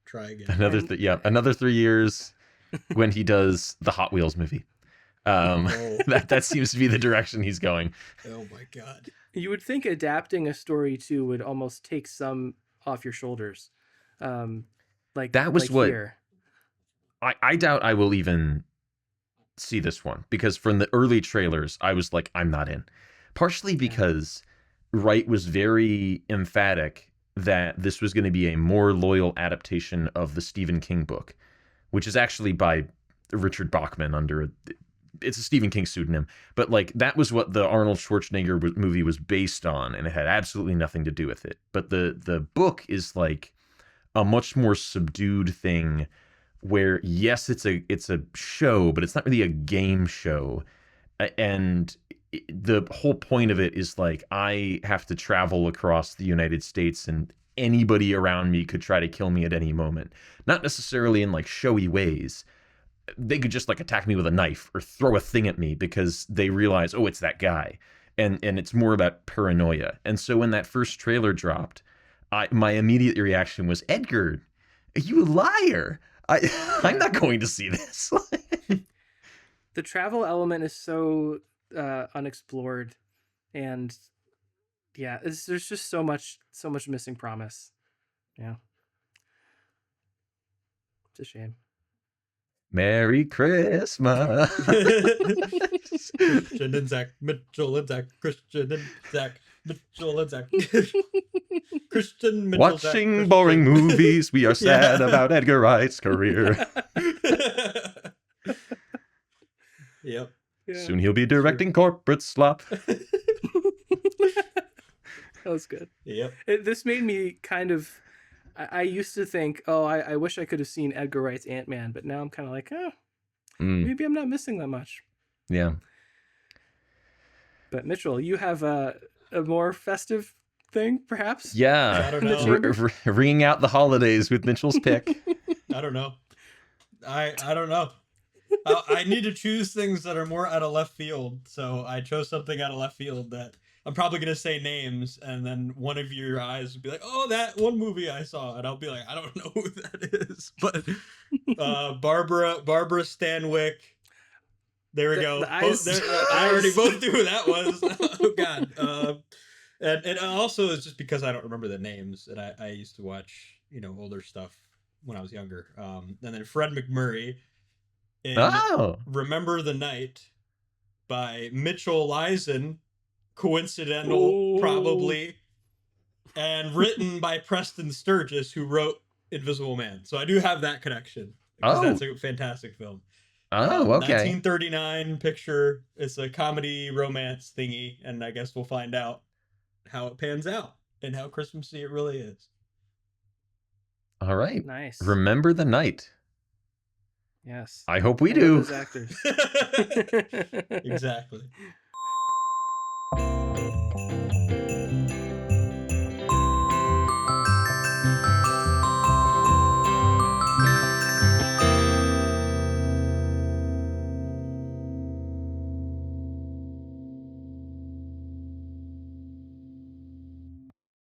Try again. Another 3 years when he does the Hot Wheels movie. That seems to be the direction he's going. Oh my God. You would think adapting a story too would almost take some off your shoulders. Like that was like what here. I doubt I will even see this one, because from the early trailers I was like, I'm not in. Partially because Wright was very emphatic that this was going to be a more loyal adaptation of the Stephen King book, which is actually by Richard Bachman it's a Stephen King pseudonym, but like that was what the Arnold Schwarzenegger movie was based on, and it had absolutely nothing to do with it. But the book is like a much more subdued thing where, yes, it's a show, but it's not really a game show. And the whole point of it is like, I have to travel across the United States and anybody around me could try to kill me at any moment. Not necessarily in like showy ways. They could just like attack me with a knife or throw a thing at me because they realize, oh, it's that guy. And it's more about paranoia. And so when that first trailer dropped, my immediate reaction was, Edgar, you liar. I'm not going to see this. The travel element is so unexplored, and yeah, there's just so much missing promise. Yeah, it's a shame. Merry Christmas. Christian and Zach Mitchell and Zach Christian and Zach Mitchell and Zach Christian Mitchell. Watching Zach, boring movies, we are sad about Edgar Wright's career. Yep. Yeah, Soon he'll be directing corporate slop. that was good. Yep. This made me kind of. I used to think, oh, I wish I could have seen Edgar Wright's Ant-Man, but now I'm kind of like, maybe I'm not missing that much. Yeah. But Mitchell, you have a more festive thing, perhaps? Yeah. I don't know. Ringing out the holidays with Mitchell's pick. I don't know. I don't know. I need to choose things that are more out of left field, so I chose something out of left field that I'm probably gonna say names, and then one of your eyes will be like, "Oh, that one movie I saw," and I'll be like, "I don't know who that is," but Barbara Stanwyck. There we go. The eyes. I already both knew who that was. Oh God. And also it's just because I don't remember the names, and I used to watch older stuff when I was younger. And then Fred McMurray in Remember the Night by Mitchell Leisen, coincidental probably, and written by Preston Sturges, who wrote Invisible Man. So I do have that connection, because that's a fantastic film. Oh, okay. 1939 picture. It's a comedy romance thingy, and I guess we'll find out how it pans out and how Christmassy it really is. All right. Nice. Remember the Night. Yes. I hope we do. Those actors. Exactly.